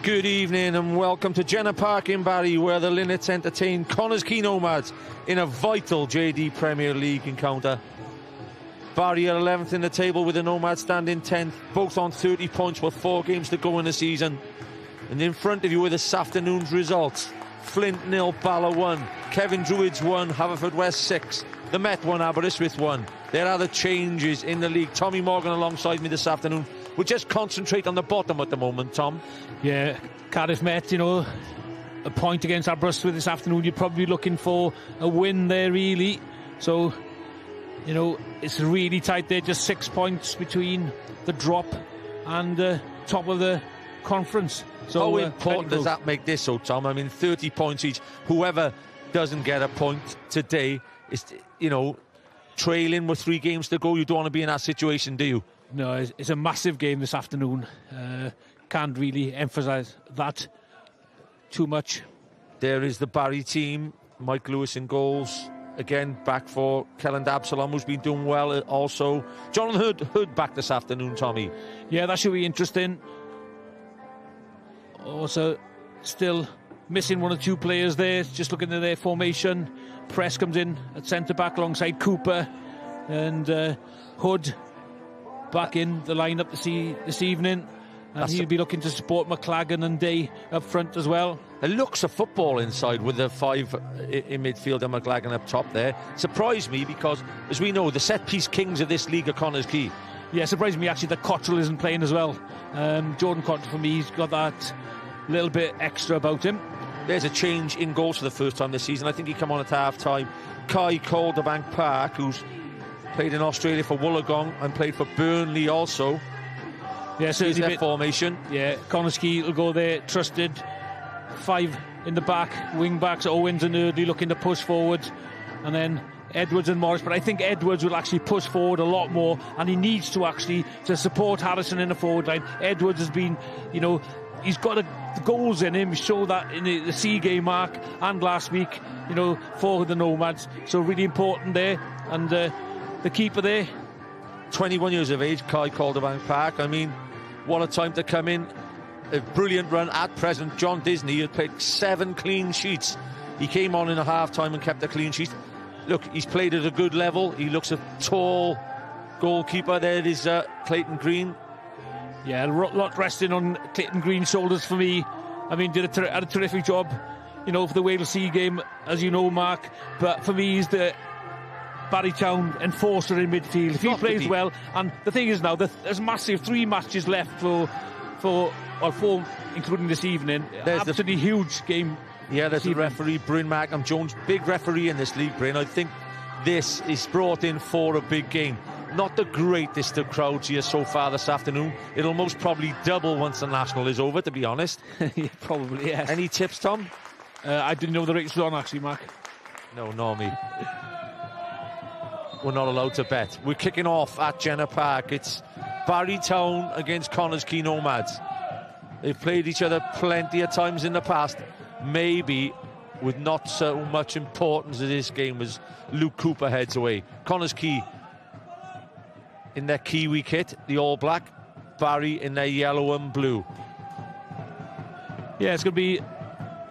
Good evening and welcome to Jenner Park in Barri, where the Linnets entertain Connah's Quay Nomads in a vital JD Premier League encounter. Barri are 11th in the table with the Nomads standing 10th, both on 30 points with 4 games to go in the season. And in front of you with this afternoon's results: Flint 0, Bala 1, Kevin Druids 1, Haverfordwest 6, the Met 1, Aberystwyth 1. There are the changes in the league. Tommy Morgan alongside me this afternoon. We'll just concentrate on the bottom at the moment, Tom. Yeah, Cardiff Met, a point against Aberystwyth this afternoon. You're probably looking for a win there, really. So, it's really tight there. Just 6 points between the drop and the top of the conference. So, how important does that make this, Tom? I mean, 30 points each. Whoever doesn't get a point today is, trailing with 3 games to go. You don't want to be in that situation, do you? No, it's a massive game this afternoon. Can't really emphasise that too much. There is the Barri team. Mike Lewis in goals. Again, back for Kelland Absalom, who's been doing well also. Jonathan Hood back this afternoon, Tommy. Yeah, that should be interesting. Also, still missing 1 or 2 players there. Just looking at their formation. Press comes in at centre-back alongside Cooper. And Hood back in the lineup this evening. And he'll be looking to support McLagan and Day up front as well. It looks of football inside with the 5 in midfield and McLagan up top there. Surprised me because, as we know, the set-piece kings of this league are Connah's Quay. Yeah, surprised me actually that Cottrell isn't playing as well. Jordan Cottrell, for me, he's got that little bit extra about him. There's a change in goals for the first time this season. I think he come on at half-time. Quay Calderbank Park, who's played in Australia for Wollongong and played for Burnley also. Yeah, certainly their formation. Yeah, Connah's Quay will go there, trusted. 5 in the back, wing backs, Owens and Eardley looking to push forward, and then Edwards and Morris. But I think Edwards will actually push forward a lot more, and he needs to actually to support Harrison in the forward line. Edwards has been, he's got the goals in him. Show that in the C game, Mark, and last week, for the Nomads. So really important there, and the keeper there, 21 years of age, Quay Calderbank Park. I mean, what a time to come in. A brilliant run at present. John Disney had played 7 clean sheets. He came on in a half-time and kept a clean sheet. Look, he's played at a good level. He looks a tall goalkeeper. There is Clayton Green. Yeah, a lot resting on Clayton Green's shoulders for me. I mean, had a terrific job, for the Wales C game, as you know, Mark. But for me, he's the Barry Town enforcer in midfield. If he plays well, and the thing is now, there's massive 3 matches left for 4, including this evening. Absolutely huge game. Yeah, there's the referee, Bryn Markham Jones, big referee in this league, Bryn. I think this is brought in for a big game. Not the greatest of crowds here so far this afternoon. It'll most probably double once the National is over, to be honest. Yeah, probably, yes. Any tips, Tom? I didn't know the race was on, actually, Mark. No, nor me. We're not allowed to bet. We're kicking off at Jenner Park. It's Barri Town against Connah's Quay Nomads. They've played each other plenty of times in the past. Maybe with not so much importance to this game as Luke Cooper heads away. Connah's Quay in their Kiwi kit, the all black. Barri in their yellow and blue. Yeah, it's going to be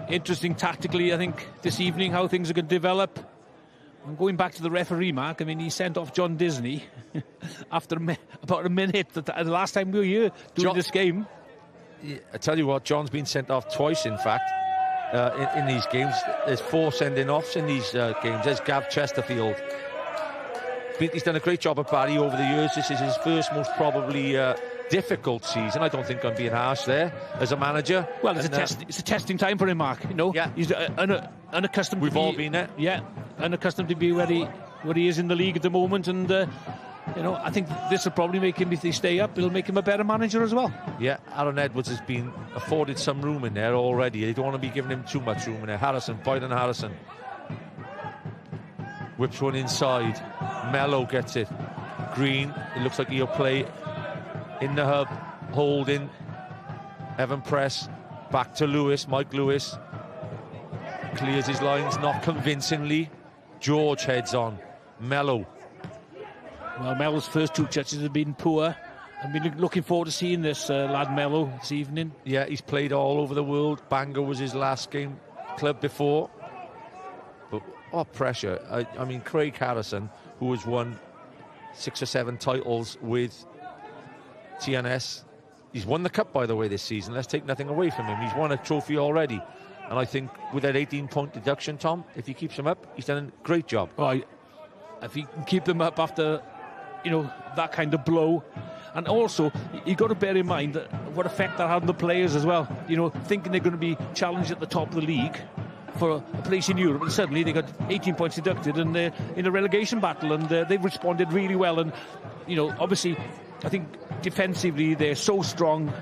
interesting tactically, I think, this evening, how things are going to develop. I'm going back to the referee, Mark. I mean, he sent off John Disney after about a minute the last time we were here doing this game. Yeah, I tell you what, John's been sent off twice, in fact, in these games. There's 4 sending-offs in these games. There's Gav Chesterfield. He's done a great job at Barri over the years. This is his first most probably difficult season. I don't think I'm being harsh there as a manager. Well, it's a testing time for him, Mark. Yeah. He's unaccustomed. We've all been there. Yeah, unaccustomed to be where he is in the league at the moment, and I think this will probably make him, if they stay up, it'll make him a better manager as well. Yeah, Aaron Edwards has been afforded some room in there already. They don't want to be giving him too much room in there. Boyden Harrison whips one inside. Mello gets it. Green, it looks like he'll play in the hub. Holding. Evan Press back to Lewis. Mike Lewis clears his lines, not convincingly. George heads on. Mello. Well, Mello's first 2 touches have been poor. I've been looking forward to seeing this lad Mello this evening. Yeah, he's played all over the world. Bangor was his last game club before. But what pressure. I mean, Craig Harrison, who has won 6 or 7 titles with TNS. He's won the cup, by the way, this season. Let's take nothing away from him. He's won a trophy already. And I think with that 18-point deduction, Tom, if he keeps him up, he's done a great job. Well, if he can keep them up after, that kind of blow. And also, you've got to bear in mind what effect that had on the players as well. Thinking they're going to be challenged at the top of the league for a place in Europe, and suddenly they got 18 points deducted and they're in a relegation battle, and they've responded really well. And, obviously, I think defensively they're so strong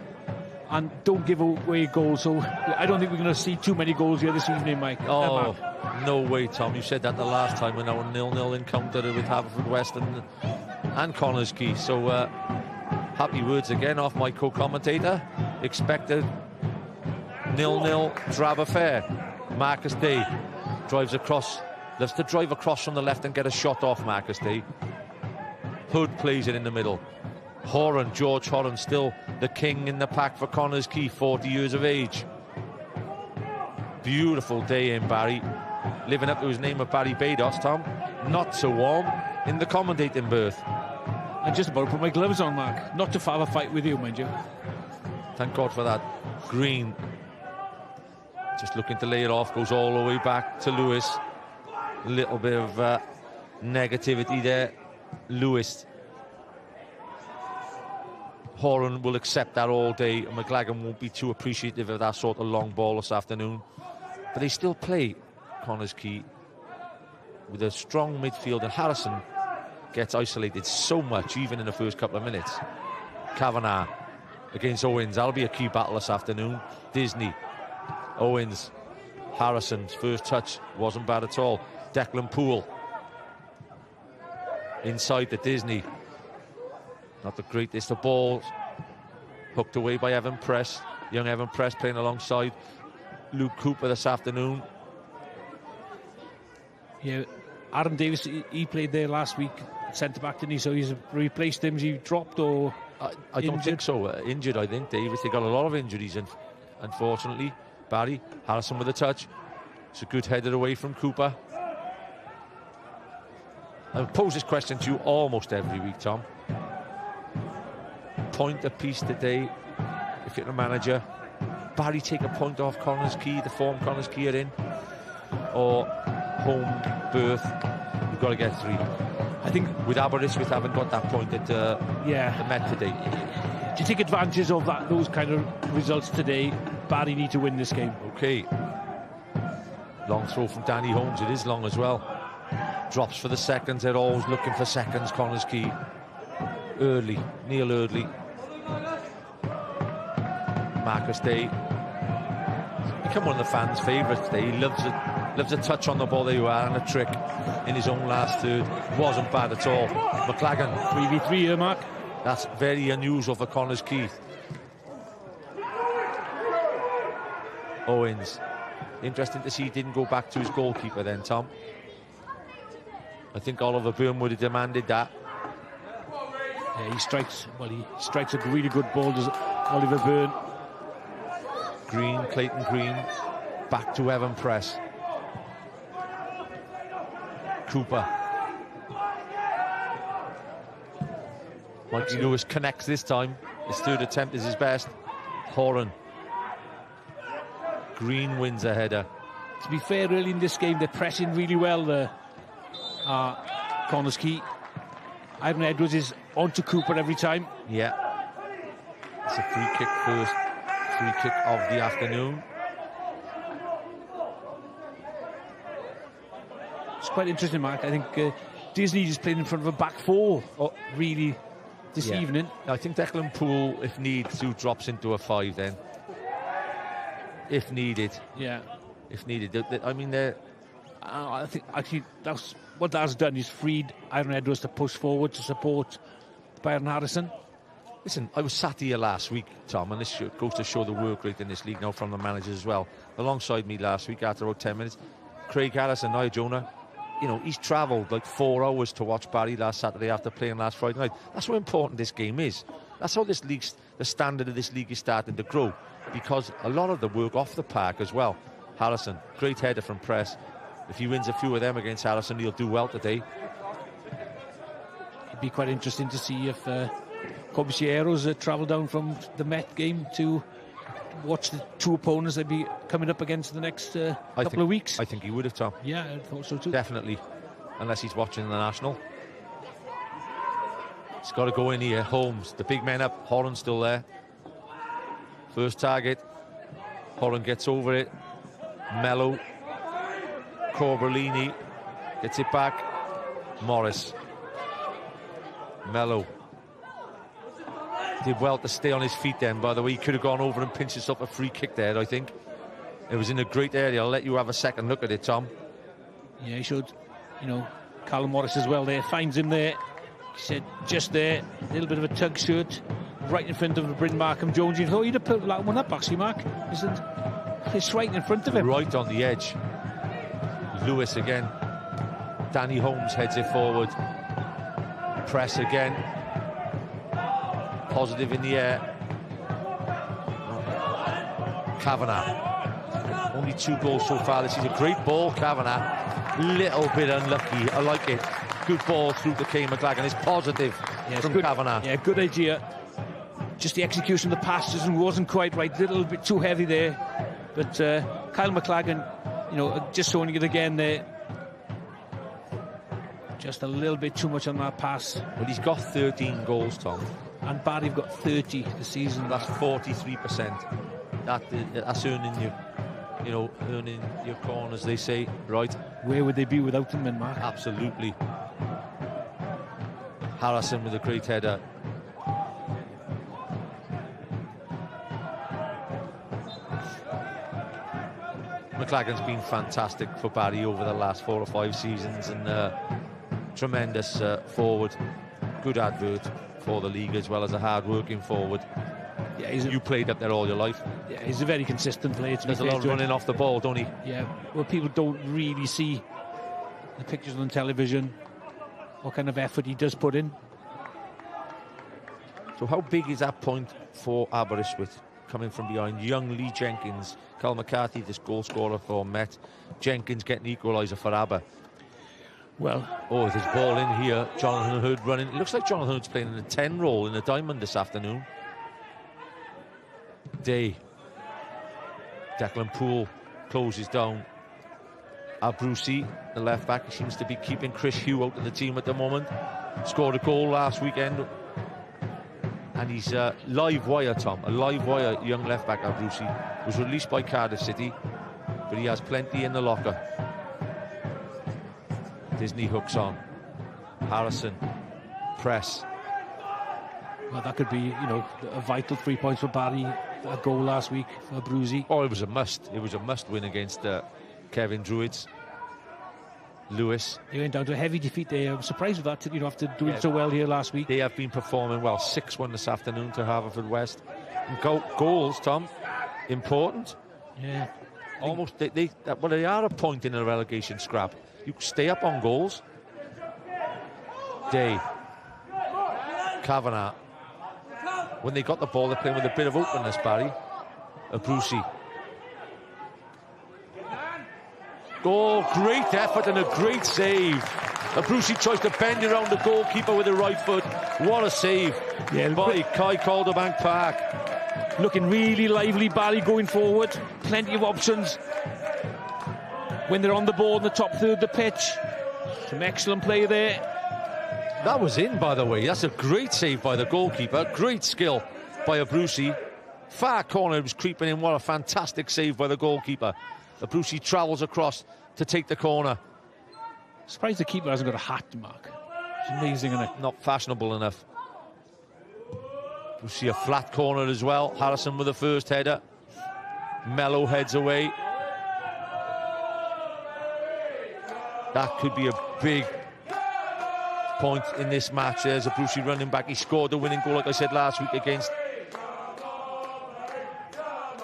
and don't give away goals. So I don't think we're going to see too many goals here this evening, Mike. Oh, no way, Tom. You said that the last time when our 0-0 encounter with Haverfordwest and Connah's Quay. So happy words again off my co-commentator. Expected 0-0 drab affair. Marcus Day drives across, loves to drive across from the left and get a shot off Marcus Day. Hood plays it in the middle. George Horan, still the king in the pack for Connah's Quay, 40 years of age. Beautiful day in Barri, living up to his name of Barry Bados, Tom. Not so warm in the commentating berth. I just about to put my gloves on, Mark. Not to have a fight with you, mind you. Thank God for that. Green, just looking to lay it off, goes all the way back to Lewis. A little bit of negativity there. Lewis. Horan will accept that all day, and McLagan won't be too appreciative of that sort of long ball this afternoon. But they still play Connah's Quay with a strong midfield, and Harrison gets isolated so much, even in the first couple of minutes. Kavanagh against Owens. That'll be a key battle this afternoon. Disney, Owens, Harrison's first touch wasn't bad at all. Declan Poole inside the Disney. Not the greatest of balls. Hooked away by Evan Press. Young Evan Press playing alongside Luke Cooper this afternoon. Yeah, Aaron Davis, he played there last week, centre-back, didn't he? So he's replaced him. Is he dropped or I don't think so. Injured, I think, Davis. They got a lot of injuries, unfortunately. Barry, Harrison with a touch. It's a good header away from Cooper. I pose this question to you almost every week, Tom. Point apiece today, if you're the manager. Barry take a point off Connah's Quay, the form Connah's Quay are in, or home berth, you've got to get 3. I think with Aberystwyth haven't got that point at the Met today. Do you take advantage of those kind of results today? Barry need to win this game. Okay. Long throw from Danny Holmes. It is long as well. Drops for the seconds. They're always looking for seconds, Connah's Quay. Neil Eardley. Marcus Day. Become one of the fans' favourites today. He loves a touch on the ball. There you are, and a trick in his own last third. Wasn't bad at all. McLagan. 3v3 here, Mark. That's very unusual for Connah's Quay. Owens. Interesting to see he didn't go back to his goalkeeper then, Tom. I think Oliver Byrne would have demanded that. Yeah, he strikes a really good ball, does Oliver Byrne. Clayton Green, back to Evan Press. Cooper. Mikey Lewis connects this time. His third attempt is his best. Horan. Green wins a header. To be fair, early in this game, they're pressing really well there. Connah's Quay. Ivan Edwards is on to Cooper every time. Yeah. It's a free kick first. Free kick of the afternoon. It's quite interesting, Mark. I think Disney is playing in front of a back 4 really this evening. I think Declan Poole, if need to, drops into a 5 then. If needed. Yeah. If needed. I mean, they're... I think actually that's what that's done is freed Iron Edwards to push forward to support Byron Harrison. Listen, I was sat here last week, Tom, and this goes to show the work rate in this league now from the managers as well. Alongside me last week, after about 10 minutes, Craig Harrison, Jonah, he's travelled like 4 hours to watch Barry last Saturday after playing last Friday night. That's how important this game is. That's how this league's, the standard of this league is starting to grow, because a lot of the work off the park as well. Harrison, great header from press. If he wins a few of them against Harrison, he'll do well today. It'd be quite interesting to see if Cobbicieros travel down from the Met game to watch the two opponents they'd be coming up against the next couple of weeks. I think he would have, Tom. Yeah, I thought so too. Definitely, unless he's watching the National. It's got to go in here. Holmes, the big men up. Horan still there. First target. Horan gets over it. Mello. Corbellini gets it back. Morris. Mello. Did well to stay on his feet then, by the way. He could have gone over and pinched himself a free kick there, I think. It was in a great area. I'll let you have a second look at it, Tom. Yeah, he should. You know, Callum Morris as well there. Finds him there. He said just there. A little bit of a tug shirt. Right in front of Bryn Markham Jones. You thought he'd have put that one up, actually, Mark. It's right in front of him. Right on the edge. Lewis again. Danny Holmes heads it forward. Press again. Positive in the air. Kavanagh. Only 2 goals so far. This is a great ball, Kavanagh. Little bit unlucky. I like it. Good ball through to Kay McLagan. It's positive from Kavanagh. Yeah, good idea. Just the execution of the pass wasn't quite right. A little bit too heavy there. But Kyle McLagan, you know, just showing it again there. Just a little bit too much on that pass. Well, he's got 13 goals, Tom. And Barry have got 30 this season. That's 43%. That's earning earning your corners, they say, right? Where would they be without him, then, Mark? Absolutely. Harrison with a great header. McLagan's been fantastic for Barry over the last 4 or 5 seasons, and tremendous forward. Good advert for the league, as well as a hard-working forward. Yeah, you played up there all your life. Yeah, he's a very consistent player. There's a lot of running off the ball, don't he? Yeah, well, people don't really see the pictures on television, what kind of effort he does put in. So how big is that point for Aberystwyth, coming from behind? Young Lee Jenkins, Cal McCarthy, this goal scorer for Met. Jenkins getting the equaliser for Aber. Well, there's ball in here. Jonathan Hood running. It looks like Jonathan Hood's playing in a 10 role in the Diamond this afternoon. Day. Declan Poole closes down. Abruzzi, the left back, seems to be keeping Chris Hugh out of the team at the moment. Scored a goal last weekend. And he's a live wire, Tom. A live wire young left back, Abruzzi. Was released by Cardiff City, but he has plenty in the locker. Disney hooks on. Harrison. Press. Well, that could be, you know, a vital 3 points for Barry. A goal last week for Abruzzi. Oh, it was a must. It was a must win against Kevin Druids. Lewis. They went down to a heavy defeat there. I'm surprised with that, you know, after doing so well here last week. They have been performing well. 6-1 this afternoon to Haverfordwest. And goals, Tom, important. Yeah. Almost, they are a point in a relegation scrap. You stay up on goals. Day. Kavanagh. When they got the ball, they're playing with a bit of openness, Barry. Abruzzi. Oh, great effort and a great save. Abruzzi tries to bend around the goalkeeper with the right foot. What a save by Quay Calderbank Park. Looking really lively, Barry, going forward. Plenty of options when they're on the ball in the top third of the pitch. Some excellent play there. That was in, by the way. That's a great save by the goalkeeper. Great skill by Abruzzi. Far corner was creeping in. What a fantastic save by the goalkeeper. Abruzzi travels across to take the corner. Surprised the keeper hasn't got a hat, Mark. It's amazing, isn't it? Not fashionable enough. We see a flat corner as well. Harrison with the first header. Mello heads away. That could be a big point in this match. There's Abruzzi running back. He scored the winning goal, like I said last week, against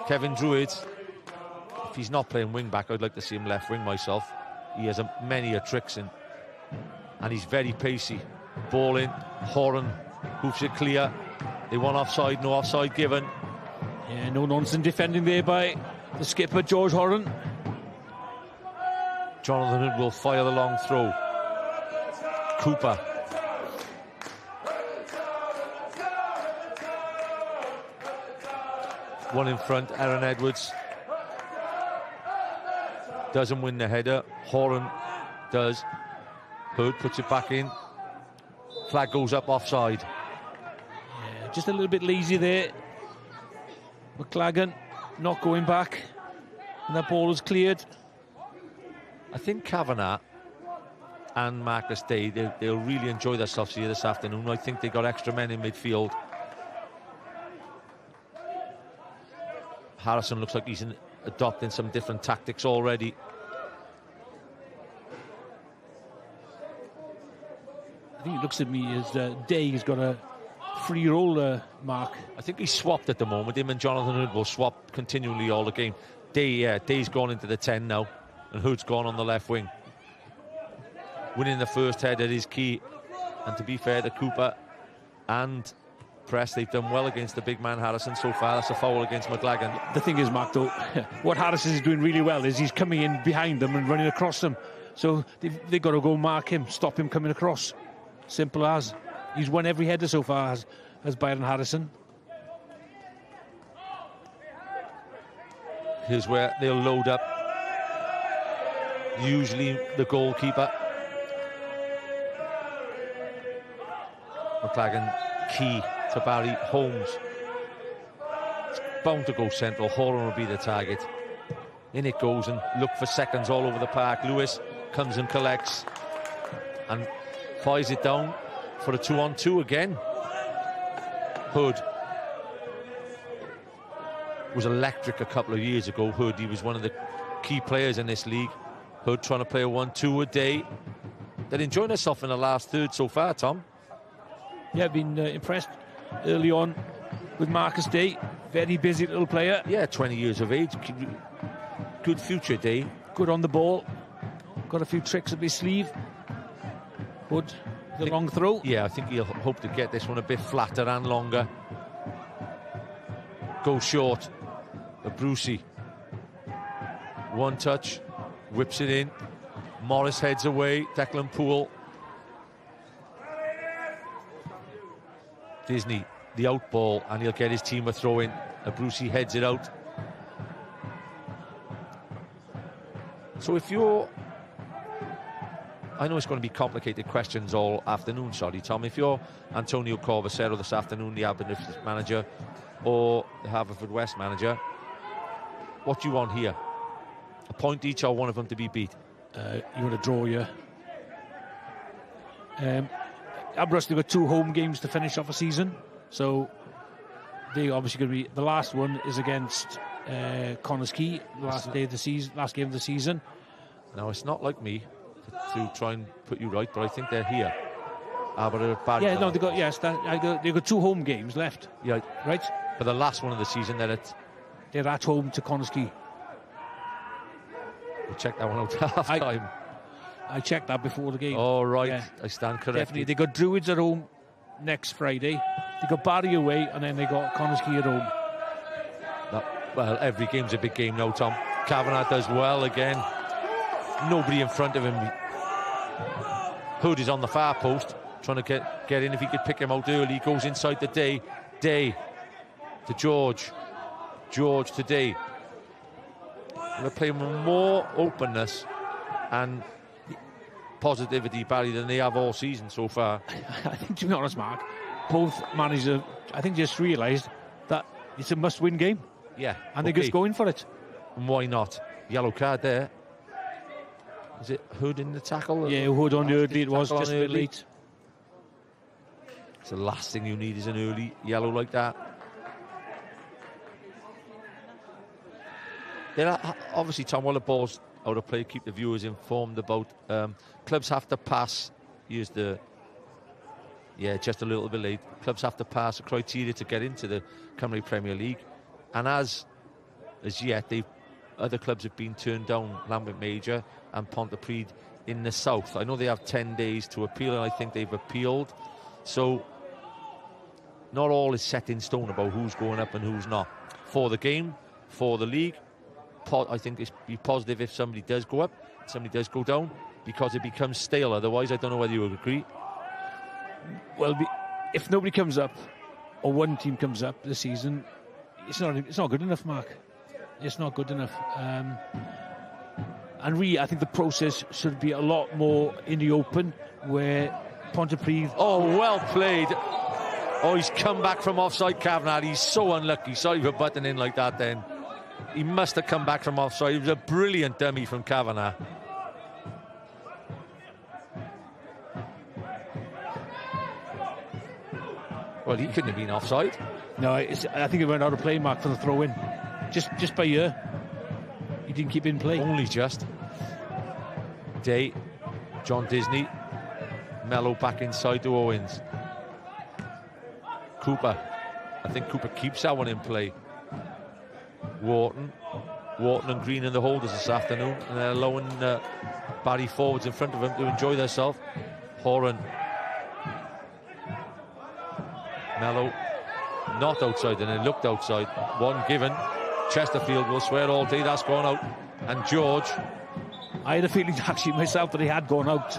Kevin Druids. If he's not playing wing back, I'd like to see him left wing myself. He has many tricks in, and he's very pacey. Ball in. Horan hoofs it clear. They want offside, no offside given. Yeah, no nonsense defending there by the skipper, George Horan. Jonathan Hood will fire the long throw. Cooper. One in front, Aaron Edwards. Doesn't win the header. Horan does. Hood puts it back in. Flag goes up offside. Yeah, just a little bit lazy there. McLagan not going back. And that ball is cleared. I think Kavanagh and Marcus Day, they'll really enjoy themselves here this afternoon. I think they got extra men in midfield. Harrison looks like he's adopting some different tactics already. I think it looks at me as Day has got a free roll mark. I think he's swapped at the moment. Him and Jonathan Hood will swap continually all the game. Day's gone into the 10 now, and Hood's gone on the left wing. Winning the first header is key. And to be fair to Cooper and Press, they've done well against the big man Harrison so far. That's a foul against McLagan. The thing is, Mark, though, what Harrison is doing really well is he's coming in behind them and running across them. So they've got to go mark him, stop him coming across. Simple as. He's won every header so far as Byron Harrison. Here's where they'll load up. Usually the goalkeeper. McLagan, Key to Barry, Holmes. It's bound to go central. Horan will be the target. In it goes, and look for seconds all over the park. Lewis comes and collects and fires it down for a 2-on-2 again. Hood was electric a couple of years ago. Hood, he was one of the key players in this league. Hood trying to play a 1-2 a day. They're enjoying themselves in the last third so far, Tom. Yeah, I've been impressed early on with Marcus Day. Very busy little player. Yeah, 20 years of age. Good future, Day. Good on the ball. Got a few tricks up his sleeve. Hood, the long throw. Yeah, I think he'll hope to get this one a bit flatter and longer. Go short. Brucey. One touch. Whips it in. Morris heads away. Declan Poole. Disney, the out ball, and he'll get his team a throw in. Brucey heads it out. So if you're... I know it's going to be complicated questions all afternoon, sorry, Tom. If you're Antonio Corvacero this afternoon, the Aberdeen manager, or the Haverfordwest manager, what do you want here? A point each or one of them to be beat? You want to draw, yeah. Aberystwyth got 2 home games to finish off a season, so they obviously going to be. The last one is against Connah's Quay, last game of the season. Now it's not like me to try and put you right, but I think they're here. Barri. Yeah, no, they got they got 2 home games left. Yeah, right. But the last one of the season, they're at home to Connah's Quay. We checked that one out at half time. I checked that before the game. Oh, right. Yeah. I stand corrected. Definitely. They got Druids at home next Friday. They got Barri away, and then they got Connah's Quay at home. Well, every game's a big game now, Tom. Kavanagh does well again. Nobody in front of him. Hood is on the far post, trying to get in. If he could pick him out early, he goes inside the Day. Day to George. George to Day. They're playing with more openness and positivity, Barry, than they have all season so far. I think, to be honest, Mark, both managers, I think, just realised that it's a must-win game. Yeah, and they're just going for it. And why not? Yellow card there. Is it Hood in the tackle? Yeah, Hood on the early. It was just a bit late. It's the last thing you need is an early yellow like that. Obviously, Tom, while the ball's out of play, keep the viewers informed about clubs have to pass. Just a little bit late. Clubs have to pass a criteria to get into the Cymru Premier League, and as yet, other clubs have been turned down. Lambert Major and Pontypridd in the south. I know they have 10 days to appeal, and I think they've appealed. So not all is set in stone about who's going up and who's not. For the game, for the league, I think it's be positive if somebody does go up, somebody does go down, because it becomes stale. Otherwise, I don't know whether you agree. Well, if nobody comes up, or one team comes up this season, it's not good enough, Mark. It's not good enough. And really, I think the process should be a lot more in the open, where Pontypridd... Oh, well played. Oh, he's come back from offside, Kavanagh. He's so unlucky. Sorry for butting in like that then. He must have come back from offside. It was a brilliant dummy from Kavanagh. Well, he couldn't have been offside. No, I think it went out of play, Mark, for the throw-in. Just by ear. He didn't keep in play. Only just. Day, John Disney. Mello back inside to Owens. Cooper. I think Cooper keeps that one in play. Wharton and Green in the holders this afternoon, and they're allowing Barry forwards in front of him to enjoy themselves. Horan. Mello not outside, and it looked outside. One given. Chesterfield will swear all day that's gone out. And George. I had a feeling actually myself that he had gone out.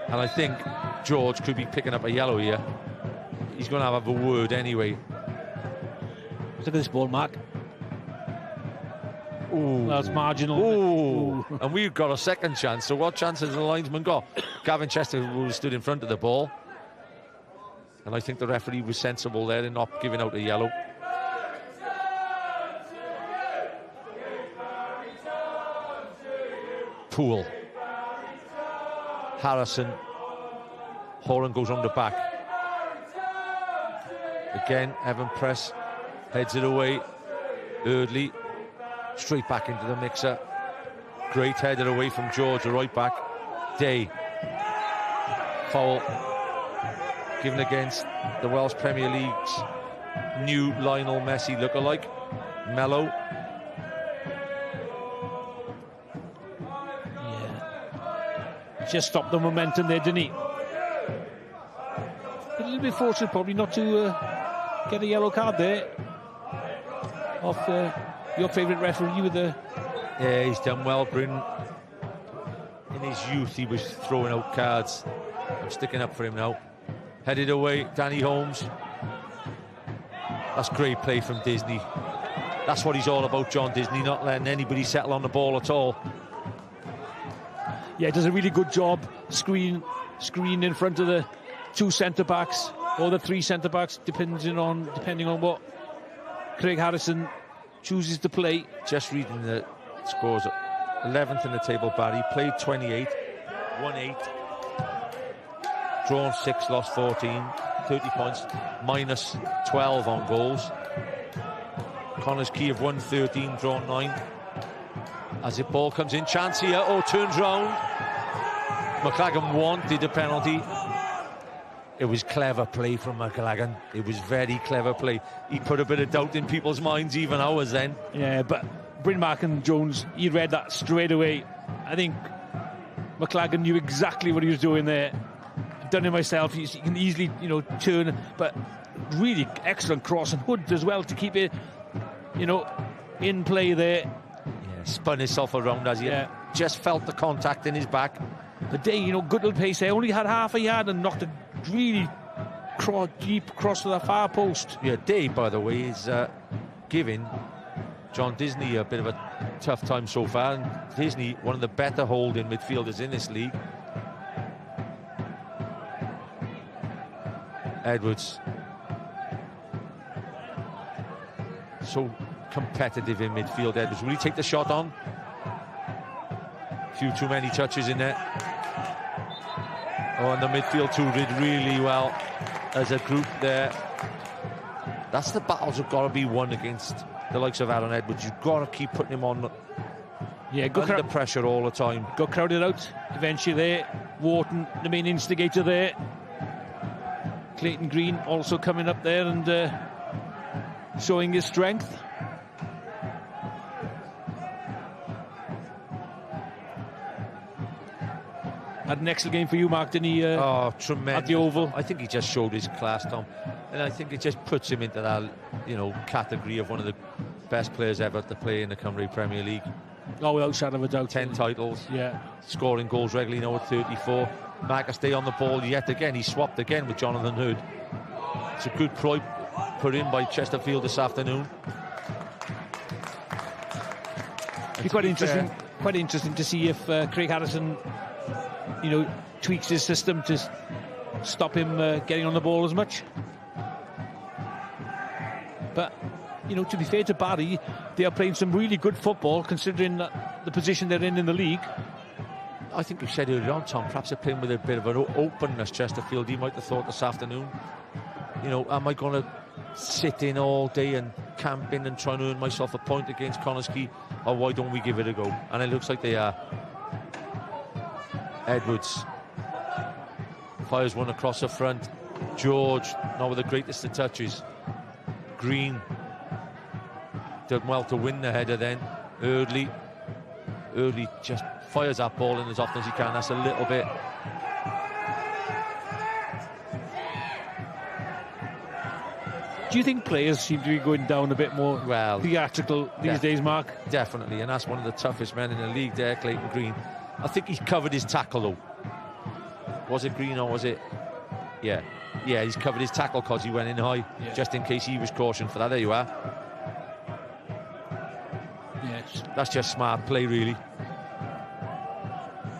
And I think George could be picking up a yellow here. He's going to have a word anyway. Look at this ball, Mark. Ooh. That's marginal. Ooh. And we've got a second chance. So what chance has the linesman got? Gavin Chester, who stood in front of the ball. And I think the referee was sensible there in not giving out a yellow. Poole. Harrison. Horan goes on the back. Again, Evan Press heads it away. Eardley straight back into the mixer. Great headed away from George, the right back. Day. Foul given against the Welsh Premier League's new Lionel Messi lookalike. Mello. Yeah. Just stopped the momentum there, didn't he? A little bit fortunate probably not to get a yellow card there off your favourite referee with the... Yeah, he's done well, Bryn. In his youth, he was throwing out cards. I'm sticking up for him now. Headed away, Danny Holmes. That's great play from Disney. That's what he's all about, John Disney, not letting anybody settle on the ball at all. Yeah, he does a really good job. Screen in front of the two centre-backs, or the three centre-backs, depending on what Craig Harrison chooses to play. Just reading the scores. 11th in the table, Barry. Played 28, won 8. Drawn 6, lost 14. 30 points, minus 12 on goals. Connah's Quay have won 13, drawn 9. As the ball comes in, chance here. Oh, turns round. McLagan wanted a penalty. It was clever play from McLagan. It was very clever play. He put a bit of doubt in people's minds, even ours then. Yeah, but Brynmark and Jones, he read that straight away. I think McLagan knew exactly what he was doing there. I've done it myself. He can easily, turn, but really excellent cross, and Hood as well to keep it, in play there. Yeah, spun himself around as he just felt the contact in his back. But Day, good little pace there. Only had half a yard and knocked it really deep across to the far post. Yeah, Day, by the way, is giving John Disney a bit of a tough time so far. And Disney, one of the better holding midfielders in this league. Edwards. So competitive in midfield, Edwards. Will he take the shot on? A few too many touches in there. Oh, and the midfield too did really well as a group there. That's the battles have got to be won against the likes of Aaron Edwards. You've got to keep putting him on under pressure all the time. Got crowded out eventually there. Wharton, the main instigator there. Clayton Green also coming up there and showing his strength. Had an excellent game for you, Mark, didn't he? Oh, tremendous. At the Oval. I think he just showed his class, Tom. And I think it just puts him into that, category of one of the best players ever to play in the Cymru Premier League. Oh, without shadow of a doubt. 10 titles. Yeah. Scoring goals regularly now at 34. Marcus stay on the ball yet again. He swapped again with Jonathan Hood. It's a good ploy put in by Chesterfield this afternoon. It'd be quite interesting to see if Craig Harrison, tweaks his system to stop him getting on the ball as much. But, to be fair to Barri, they are playing some really good football considering the position they're in the league. I think you said earlier on, Tom, perhaps they're playing with a bit of an openness, Chesterfield. You might have thought this afternoon, am I going to sit in all day and camp in and try and earn myself a point against Connah, or why don't we give it a go? And it looks like they are. Edwards fires one across the front. George, not with the greatest of touches. Green did well to win the header then. Early just fires that ball in as often as he can. That's a little bit. Do you think players seem to be going down a bit more theatrical these days, Mark? Definitely, and that's one of the toughest men in the league there, Clayton Green. I think he's covered his tackle though. Was it Green or was it? Yeah, he's covered his tackle because he went in high, just in case he was cautioned for that. There you are. Yes. That's just smart play, really.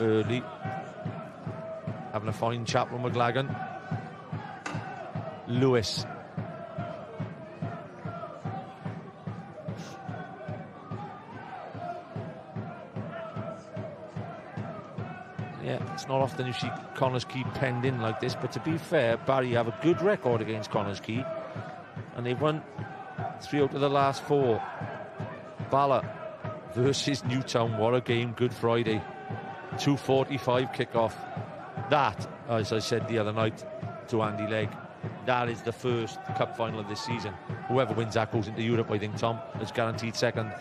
Early. Having a fine chat with McLagan. Lewis. Yeah, it's not often you see Connah's Quay penned in like this, but to be fair, Barri have a good record against Connah's Quay, and they've won 3 out of the last 4. Bala versus Newtown, what a game, Good Friday. 2:45 kickoff. That, as I said the other night to Andy Legg, that is the first cup final of this season. Whoever wins that goes into Europe, I think, Tom. It's guaranteed second.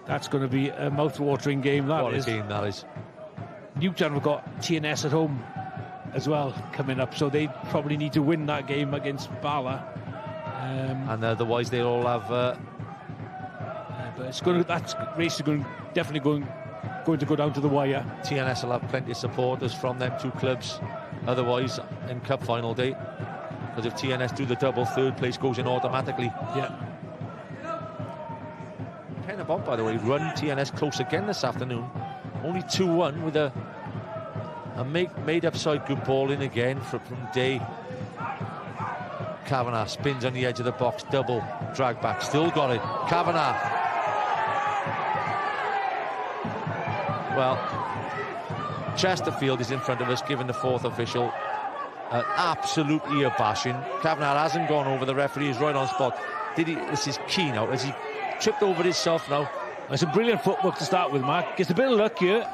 That's going to be a mouth-watering game, What a game that is. Newtown have got TNS at home as well coming up, so they probably need to win that game against Bala. And otherwise they'll all have... but that race is definitely going to go down to the wire. TNS will have plenty of supporters from them 2 clubs otherwise in cup final day, because if TNS do the double, third place goes in automatically. Yeah. Bob, by the way, run TNS close again this afternoon. Only 2-1 with a made upside good ball in again from Day. Kavanagh spins on the edge of the box, double drag back, still got it. Kavanagh. Well, Chesterfield is in front of us, giving the 4th official an absolute ear bashing. Kavanagh hasn't gone over the referee, is right on spot. This is key now. Has he tripped over himself now? It's a brilliant footwork to start with, Mark. Gets a bit of luck here.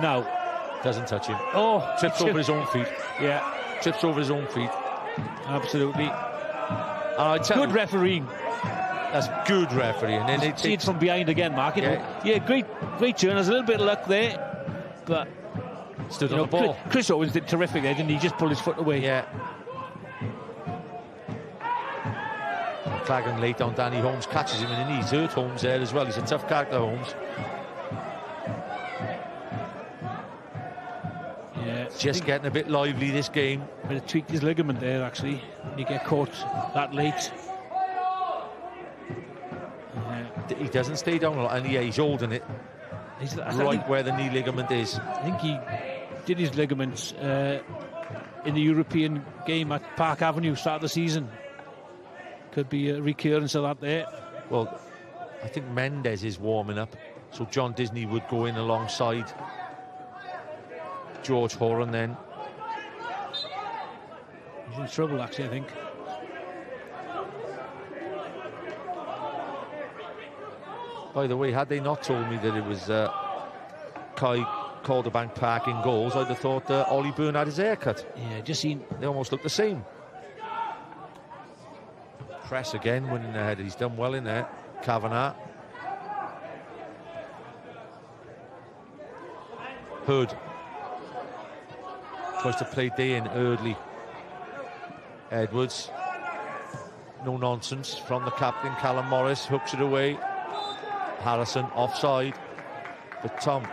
No. Doesn't touch him. Oh, trips over his own feet. Yeah. Trips over his own feet. Absolutely. Good refereeing. That's good refereeing. And then see it from behind again, Mark. Great turn. There's a little bit of luck there, but stood on the ball. Chris Owens did terrific there, didn't he? Just pulled his foot away. Yeah. Clagan late on Danny Holmes, catches him in the knees. Hurt Holmes there as well. He's a tough character, Holmes. Yeah, just getting a bit lively this game. But he tweaked his ligament there, actually, when you get caught that late. He doesn't stay down a lot, and he's holding it right where the knee ligament is. I think he did his ligaments in the European game at Park Avenue start of the season. Could be a recurrence of that there. Well, I think Mendes is warming up, so John Disney would go in alongside George Horan then. He's in trouble, actually, I think. By the way, had they not told me that it was Quay Calderbank Park in goals, I'd have thought Ollie Byrne had his haircut. Yeah, just seen. They almost look the same. Press again, winning the header. He's done well in there. Kavanagh. Hood tries to play Day in early. Edwards, no nonsense from the captain. Callum Morris hooks it away. Harrison offside. But Tom,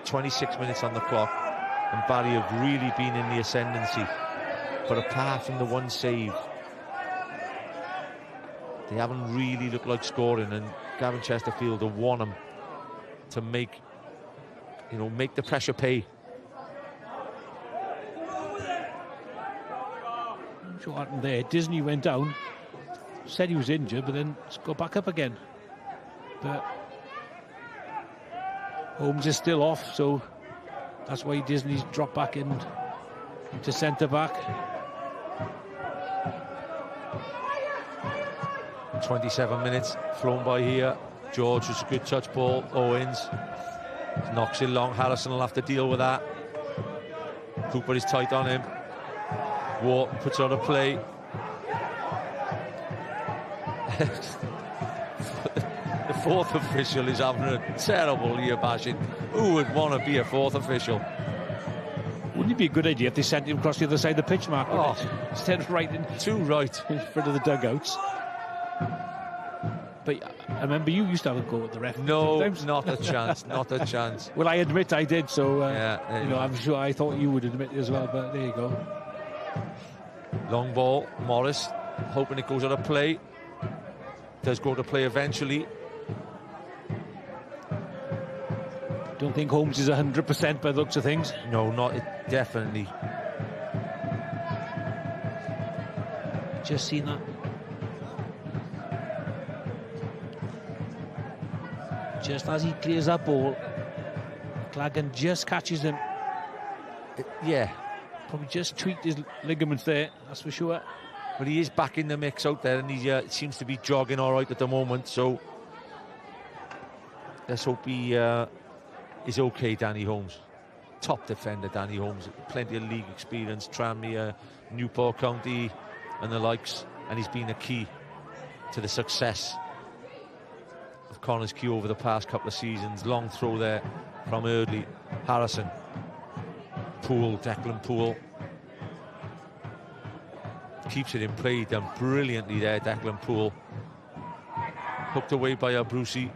26 minutes on the clock, and Barry have really been in the ascendancy. But apart from the one save, they haven't really looked like scoring, and Gavin Chesterfield have won them to make the pressure pay. I'm sure what happened there. Disney went down, said he was injured, but then got back up again. But Holmes is still off, so that's why Disney's dropped back into centre back. 27 minutes flown by here. George was a good touch ball. Owens knocks it long. Harrison will have to deal with that. Cooper is tight on him. Watt puts on a play. The fourth official is having a terrible year bashing. Who would want to be a fourth official? Wouldn't it be a good idea if they sent him across the other side of the pitch, Mark? Instead of right in front of the dugouts. But I remember you used to have a go at the ref. No, not a chance, not a chance. Well, I admit I did, so yeah, I'm sure I thought you would admit as well, but there you go. Long ball, Morris, hoping it goes out of play. Does go to play eventually. Don't think Holmes is 100% by the looks of things. No, definitely. Just seen that. Just as he clears that ball, Clagan just catches him. Yeah. Probably just tweaked his ligaments there, that's for sure. But he is back in the mix out there, and he seems to be jogging all right at the moment, so let's hope he is okay, Danny Holmes. Top defender, Danny Holmes. Plenty of league experience, Tranmere, Newport County and the likes, and he's been a key to the success of Connah's Quay over the past couple of seasons. Long throw there from Eardley. Harrison. Poole, Declan Poole. Keeps it in play, done brilliantly there, Declan Poole. Hooked away by Brucey.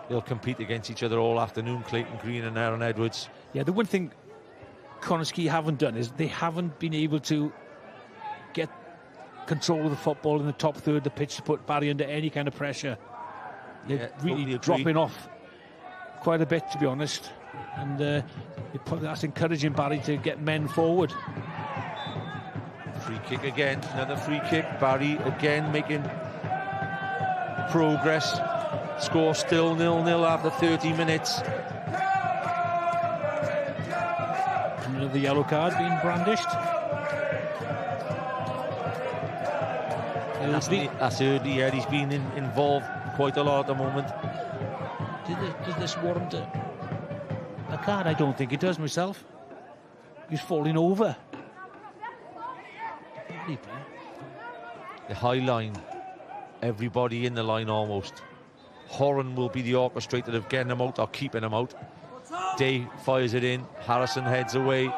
They'll compete against each other all afternoon, Clayton Green and Aaron Edwards. Yeah, the one thing Connah's Quay haven't done is they haven't been able to get control of the football in the top third of the pitch to put Barry under any kind of pressure. They're really dropping off quite a bit, to be honest, and that's encouraging Barry to get men forward. Free kick again, another free kick. Barry again making progress. Score still 0-0 after 30 minutes. Another yellow card being brandished. That's Eardley, yeah, he's been involved quite a lot at the moment. Does this warrant a card? I don't think it does myself. He's falling over. The high line, everybody in the line almost. Horan will be the orchestrator of getting him out or keeping him out. Day fires it in. Harrison heads away.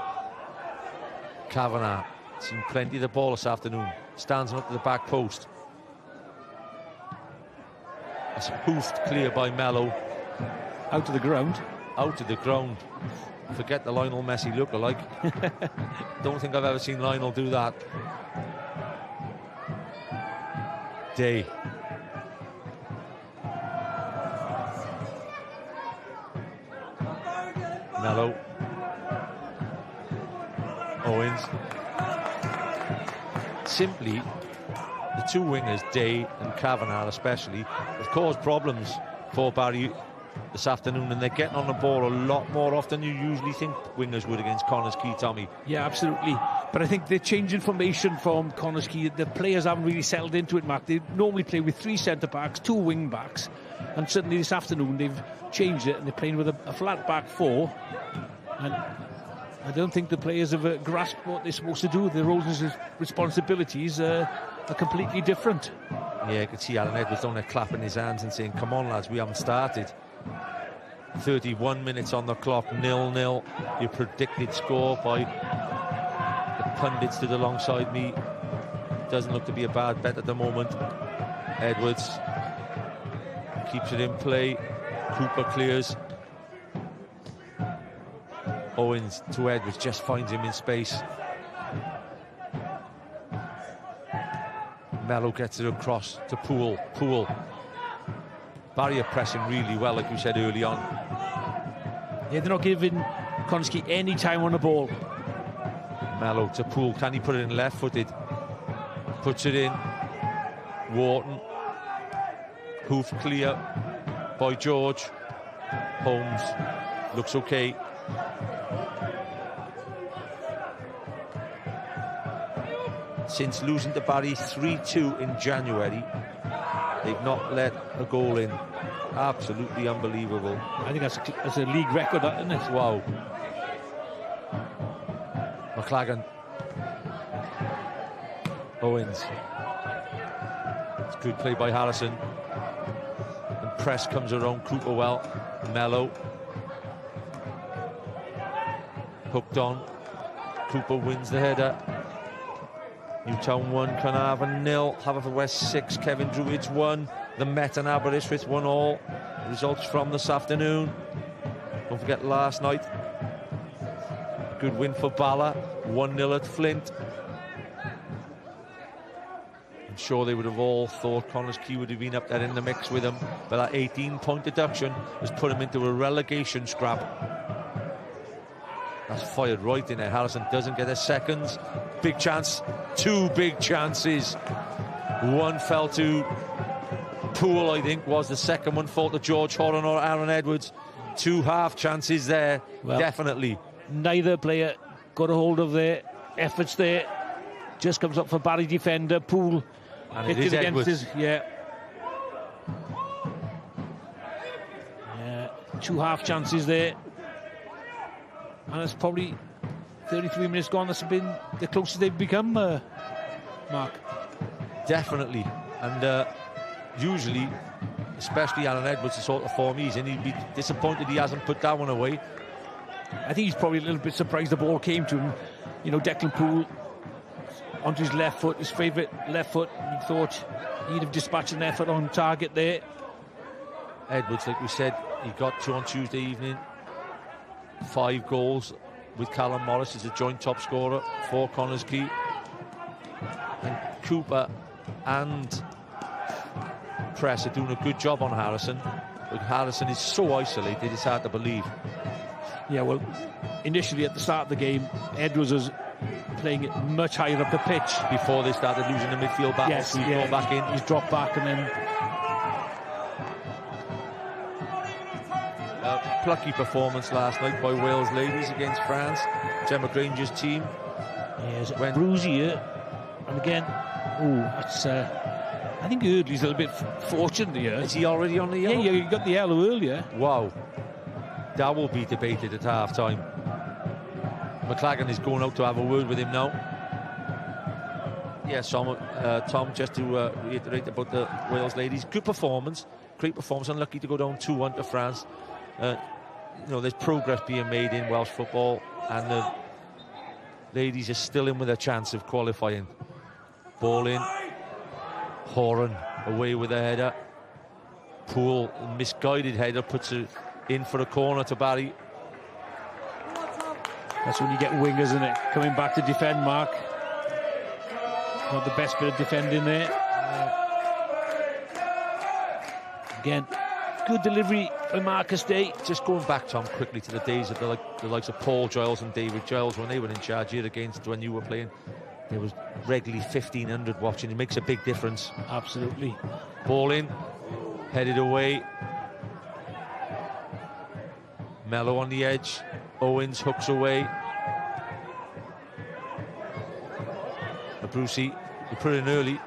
Kavanagh seen plenty of the ball this afternoon. Stands him up to the back post. It's hoofed clear by Mello. Out to the ground. Out to the ground. Forget the Lionel Messi look-alike. Don't think I've ever seen Lionel do that. Day. Mello. Owens. Simply, the two wingers, Day and Kavanagh especially, have caused problems for Barry this afternoon, and they're getting on the ball a lot more often than you usually think wingers would against Connah's Quay, Tommy. Yeah, absolutely. But I think the change in formation from Connah's Quay, the players haven't really settled into it, Mark. They normally play with 3 centre-backs, 2 wing-backs, and suddenly this afternoon they've changed it and they're playing with a flat back 4. And I don't think the players have grasped what they're supposed to do. Their roles and responsibilities are completely different. Yeah, you could see Alan Edwards down there clapping his hands and saying, come on lads, we haven't started. 31 minutes on the clock, 0-0. Your predicted score by the pundits stood alongside me. Doesn't look to be a bad bet at the moment. Edwards keeps it in play. Cooper clears. Owens to Edwards, just finds him in space. Mello gets it across to Poole. Poole. Barri are pressing really well, like you said early on. Yeah, they're not giving Connah any time on the ball. Mello to Poole. Can he put it in left-footed? Puts it in. Wharton. Hoof clear by George. Holmes looks okay. Since losing to Barri 3-2 in January, they've not let a goal in. Absolutely unbelievable. I think that's a league record, isn't it? Wow. McLagan. Owens. It's good play by Harrison. And press comes around Cooper well. Mello. Hooked on. Cooper wins the header. Newtown 1, Carnarvon 0, Haverfordwest 6, Kevin Druids 1, the Met and Aberystwyth 1-1. Results from this afternoon. Don't forget last night, good win for Bala, 1-0 at Flint. I'm sure they would have all thought Quay would have been up there in the mix with them, but that 18-point deduction has put them into a relegation scrap. That's fired right in there. Harrison doesn't get a second. Big chance. Two big chances. One fell to Poole, I think, was the second one. Fell to George Horan or Aaron Edwards. Two half chances there, well, definitely. Neither player got a hold of their efforts there. Just comes up for Barri defender. Poole and it is Edwards. Yeah, two half chances there. And it's probably 33 minutes gone. That's been the closest they've become, Mark. Definitely. And usually, especially Alan Edwards, the sort of form he's in, he'd be disappointed he hasn't put that one away. I think he's probably a little bit surprised the ball came to him. You know, Declan Poole onto his left foot, his favourite left foot. He thought he'd have dispatched an effort on target there. Edwards, like we said, he got 2 on Tuesday evening. 5 goals with Callum Morris as a joint top scorer for Connah. And Cooper and Press are doing a good job on Harrison, but Harrison is so isolated it's hard to believe. Yeah, well, initially at the start of the game, Edwards was playing it much higher up the pitch. Before they started losing the midfield battle, yes, so he's gone back in. He's dropped back and then... Plucky performance last night by Wales ladies against France. Gemma Granger's team. Yes, Bruzy here. And again, that's... I think Eardley's a little bit fortunate here. Is he already on the yellow? Yeah, you got the yellow earlier. Wow. That will be debated at half-time. McLagan is going out to have a word with him now. Yes, Tom, just to reiterate about the Wales ladies. Good performance. Great performance. Unlucky to go down 2-1 to France. You know, there's progress being made in Welsh football, and the ladies are still in with a chance of qualifying. Ball in. Horan away with a header. Poole, misguided header, puts it in for a corner to Barri. That's when you get wingers, isn't it? Coming back to defend, Mark. Not the best bit of defending there. Again, good delivery by Marcus Day. Just going back, Tom, quickly to the days of the likes of Paul Giles and David Giles when they were in charge here against when you were playing. There was regularly 1,500 watching. It makes a big difference. Absolutely. Ball in, headed away. Mello on the edge. Owens hooks away. Brucey, he put it in early.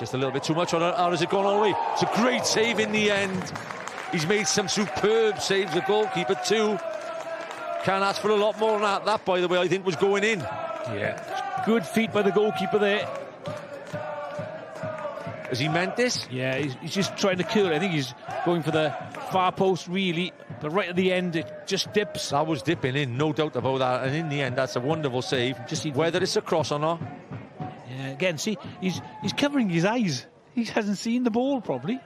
Just a little bit too much on it. Or has it gone all the way? It's a great save in the end. He's made some superb saves, the goalkeeper too. Can't ask for a lot more than that. That, by the way, I think was going in. Yeah. Good feet by the goalkeeper there. Has he meant this? Yeah, he's just trying to curl. I think he's going for the far post, really. But right at the end, it just dips. That was dipping in, no doubt about that. And in the end, that's a wonderful save. Whether it's a cross or not. Yeah, again, see, he's covering his eyes. He hasn't seen the ball, probably.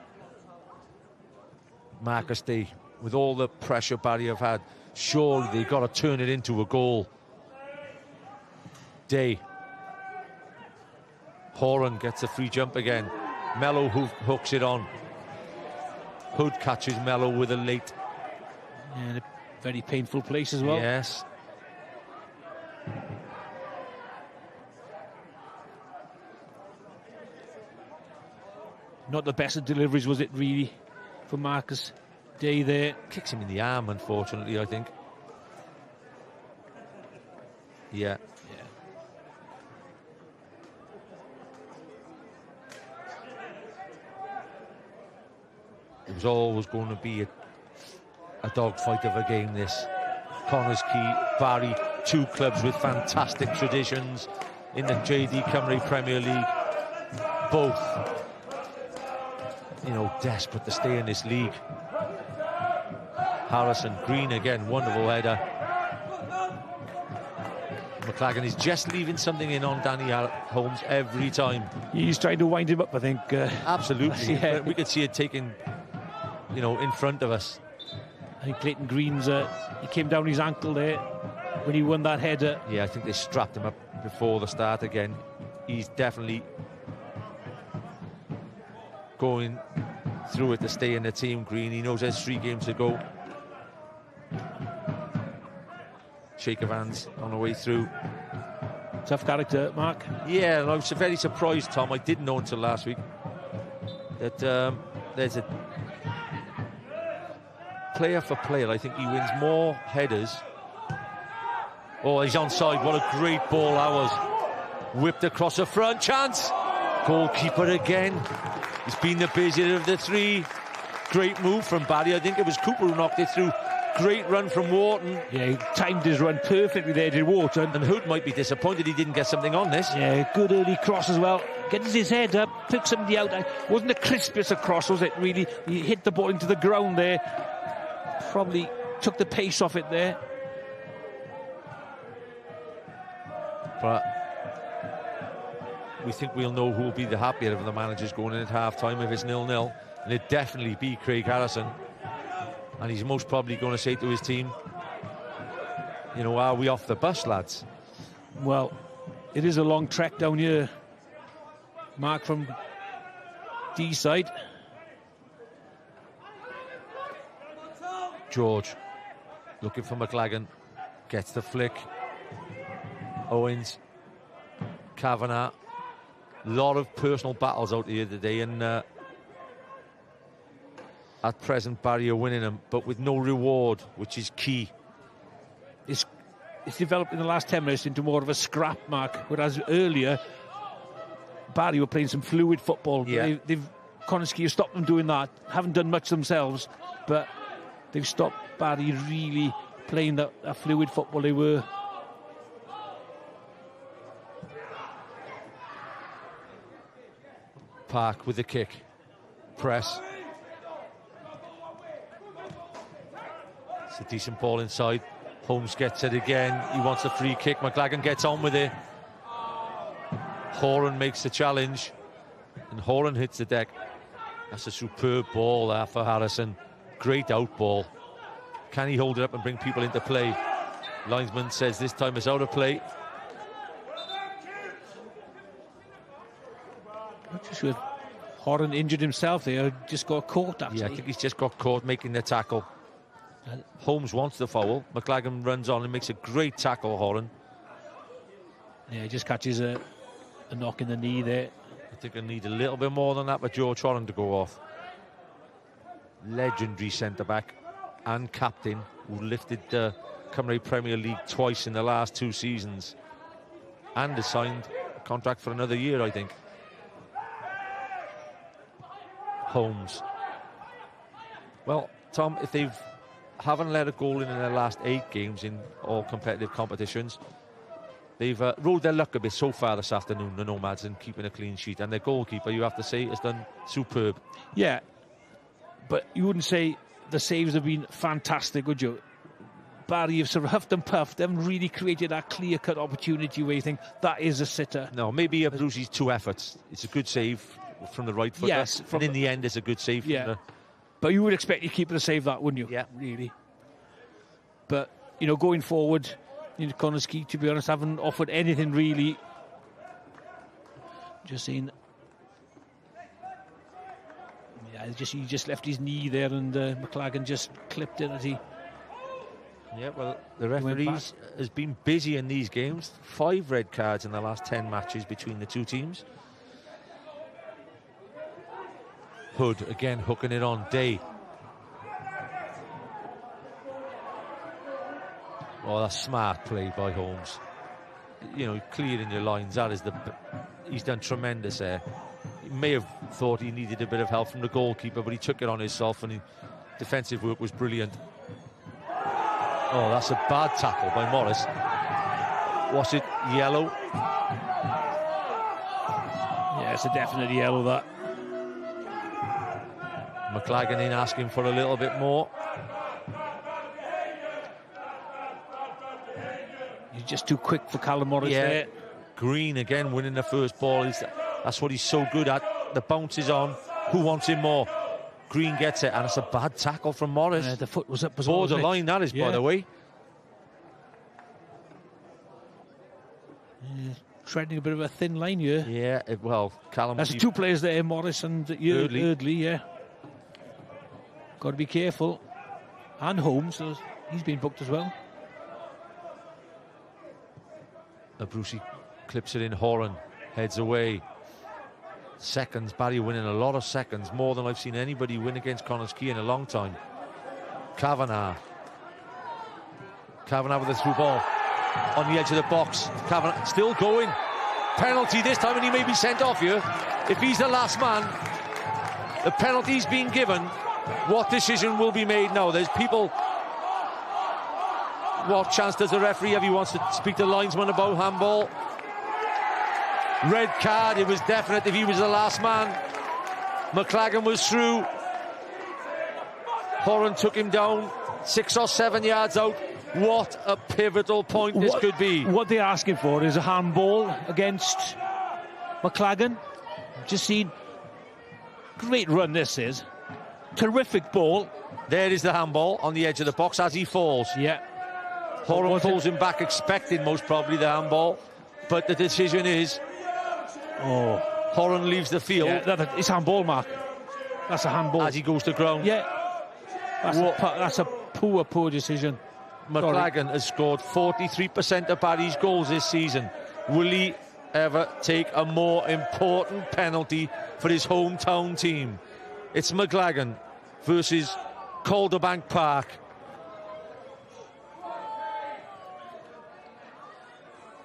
Marcus Day, with all the pressure Barry have had, surely they've got to turn it into a goal. Day. Horan gets a free jump again. Mello hooks it on. Hood catches Mello with a late. And a very painful place as well. Yes. Not the best of deliveries, was it, really, for Marcus Day there? Kicks him in the arm, unfortunately, I think. Yeah. It was always going to be a dogfight of a game, this. Connah's Quay, Barri, two clubs with fantastic traditions in the JD Cymru Premier League. Both, you know, desperate to stay in this league. Harrison, Green again, wonderful header. McLagan is just leaving something in on Danny Holmes every time. He's trying to wind him up, I think. Absolutely. Yeah. We could see it taking, you know, in front of us. I think Clayton Green's, he came down his ankle there when he won that header. Yeah, I think they strapped him up before the start again. He's definitely going through it to stay in the team, Green. He knows there's 3 games to go. Shake of hands on the way through. Tough character, Mark. Yeah, and I was very surprised, Tom. I didn't know until last week that there's a player for player. I think he wins more headers. Oh, he's onside. What a great ball that was. Whipped across the front. Chance. Goalkeeper again. He's been the busier of the 3. Great move from Barry. I think it was Cooper who knocked it through. Great run from Wharton. Yeah, he timed his run perfectly there, did Wharton. And Hood might be disappointed he didn't get something on this. Yeah, good early cross as well. Gets his head up, picks somebody out. Wasn't the crispiest of cross, was it, really? He hit the ball into the ground there. Probably took the pace off it there. But we think we'll know who will be the happier of the managers going in at half-time if it's 0-0. And it'd definitely be Craig Harrison. And he's most probably going to say to his team, you know, are we off the bus, lads? Well, it is a long trek down here, Mark, from D side. George looking for McLagan, gets the flick. Owens, Kavanagh, a lot of personal battles out here today, and at present Barry are winning them, but with no reward, which is key. It's developed in the last 10 minutes into more of a scrap, Mark, whereas earlier Barry were playing some fluid football. Yeah. Connah have stopped them doing that. Haven't done much themselves, but they've stopped Barry really playing that fluid football they were. Park with the kick. Press. It's a decent ball inside. Holmes gets it again. He wants a free kick. McLagan gets on with it. Horan makes the challenge. And Horan hits the deck. That's a superb ball there for Harrison. Great out ball. Can he hold it up and bring people into play? Linesman says this time it's out of play. Not too sure. Horan injured himself there, just got caught actually. Yeah, I think he's just got caught making the tackle. Holmes wants the foul. McLagan runs on and makes a great tackle, Horan. Yeah, he just catches a knock in the knee there. I think I need a little bit more than that for George Horan to go off. Legendary centre-back and captain who lifted the Cymru Premier League twice in the last 2 seasons. And has signed a contract for another year, I think. Holmes. Well, Tom, if they haven't let a goal in their last 8 games in all competitive competitions, They've rode their luck a bit so far this afternoon, the Nomads, in keeping a clean sheet. And their goalkeeper, you have to say, has done superb. Yeah, but you wouldn't say the saves have been fantastic, would you? Barri have sort of huffed and puffed. They haven't really created that clear-cut opportunity where you think that is a sitter. No, maybe Brucey's 2 efforts. It's a good save from the right foot. Yes. And in the end, it's a good save. Yeah. But you would expect your keeper to save that, wouldn't you? Yeah. Really. But, you know, going forward, Connah's Quay, to be honest, haven't offered anything really. Just seen. Yeah, he just left his knee there, and McLagan just clipped it as he. Yeah, well, the referees has been busy in these games. 5 red cards in the last 10 matches between the two teams. Hood again hooking it on. Day. Oh, that's smart play by Holmes. You know, clearing your lines. He's done tremendous there. He may have thought he needed a bit of help from the goalkeeper, but he took it on himself, and defensive work was brilliant. Oh, that's a bad tackle by Morris. Was it yellow? Yeah, it's a definite yellow, that. McLagan in asking for a little bit more. He's just too quick for Callum Morris there. Green again winning the first ball. That's what he's so good at. The bounce is on. Who wants him more? Green gets it, and it's a bad tackle from Morris. The foot was up as well. Borderline, that is, by the way. Treading a bit of a thin line here. Yeah, well, Callum... That's 2 players there, Morris and Eardley, yeah. Got to be careful. And Holmes, so he's been booked as well. Brucey clips it in. Horan heads away. Seconds, Barry winning a lot of seconds, more than I've seen anybody win against Connah's Quay in a long time. Kavanagh with a through ball on the edge of the box. Kavanagh still going. Penalty this time, and he may be sent off here. If he's the last man, the penalty's been given. What decision will be made now? There's people. What chance does the referee have? He wants to speak to the linesman about handball. Red card, it was definite if he was the last man. McLagan was through. Horan took him down 6 or 7 yards out. What a pivotal point this could be. What they're asking for is a handball against McLagan. Just seen. Great run this is. Terrific ball. There is the handball on the edge of the box as he falls. Yeah. Horan pulls him back, expecting most probably the handball. But the decision is... Horan leaves the field. Yeah, it's handball, Mark. That's a handball. As he goes to ground. Yeah. That's a poor decision. McLagan has scored 43% of Barry's goals this season. Will he ever take a more important penalty for his hometown team? It's McLagan versus Calderbank Park.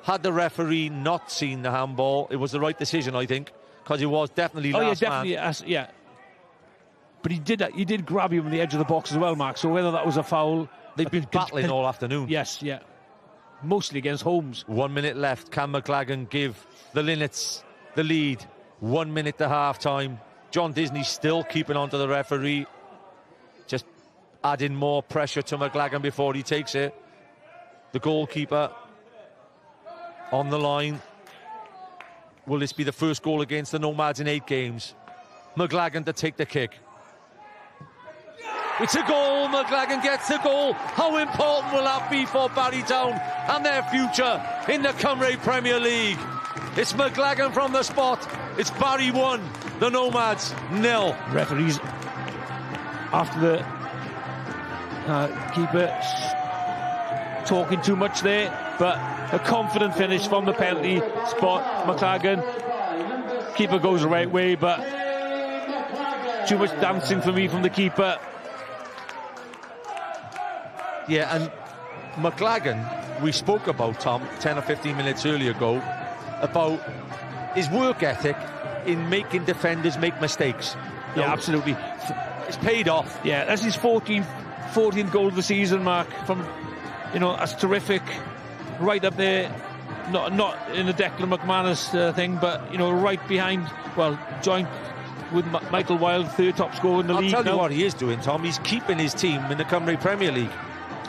Had the referee not seen the handball, it was the right decision, I think, because it was definitely last man. Yeah. But he did grab him on the edge of the box as well, Mark. So whether that was a foul... They've been battling all afternoon. Yes, yeah. Mostly against Holmes. 1 minute left. Can McLagan give the Linnets the lead? 1 minute to half-time. John Disney still keeping on to the referee. Just adding more pressure to McLagan before he takes it. The goalkeeper on the line. Will this be the first goal against the Nomads in 8 games? McLagan to take the kick. It's a goal. McLagan gets the goal. How important will that be for Barry Town and their future in the Cymru Premier League? It's McLagan from the spot. It's Barry 1, the Nomads 0. Referees after the keeper talking too much there, but a confident finish from the penalty spot. McLagan, keeper goes the right way, but too much dancing for me from the keeper. Yeah, and McLagan, we spoke about, Tom, 10 or 15 minutes earlier ago, about his work ethic in making defenders make mistakes. Yeah, absolutely. It's paid off. Yeah, that's his 14th goal of the season, Mark. That's terrific. Right up there not in the Declan McManus thing, but you know, right behind, well, joint with Michael Wilde, third top scorer in the league. I'll tell you what he is doing, Tom. He's keeping his team in the Cymru Premier League.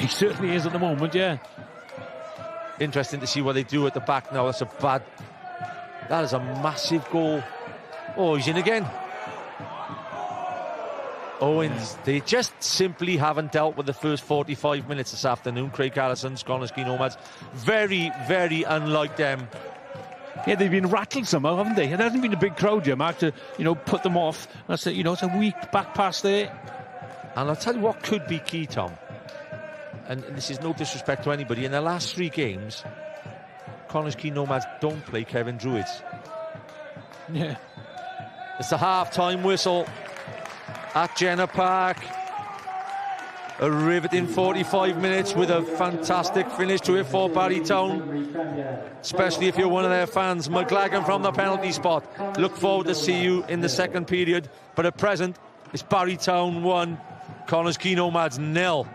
He certainly is at the moment, yeah. Interesting to see what they do at the back now. That is a massive goal. Oh, he's in again. Owens, they just simply haven't dealt with the first 45 minutes this afternoon. Craig Allison's Connah's Quay Nomads. Very, very unlike them. Yeah, they've been rattled somehow, haven't they? There hasn't been a big crowd here, Mark, to, you know, put them off. That's it, you know, it's a weak back pass there. And I'll tell you what could be key, Tom. And this is no disrespect to anybody. In the last 3 games, Connah's Quay Nomads don't play Kevin Druids. Yeah. It's the half-time whistle at Jenner Park. A riveting 45 minutes with a fantastic finish to it for Barri Town, especially if you're one of their fans. McLagan from the penalty spot. Look forward to see you in the second period. But at present, it's Barri Town 1, Connah's Quay Nomads 0.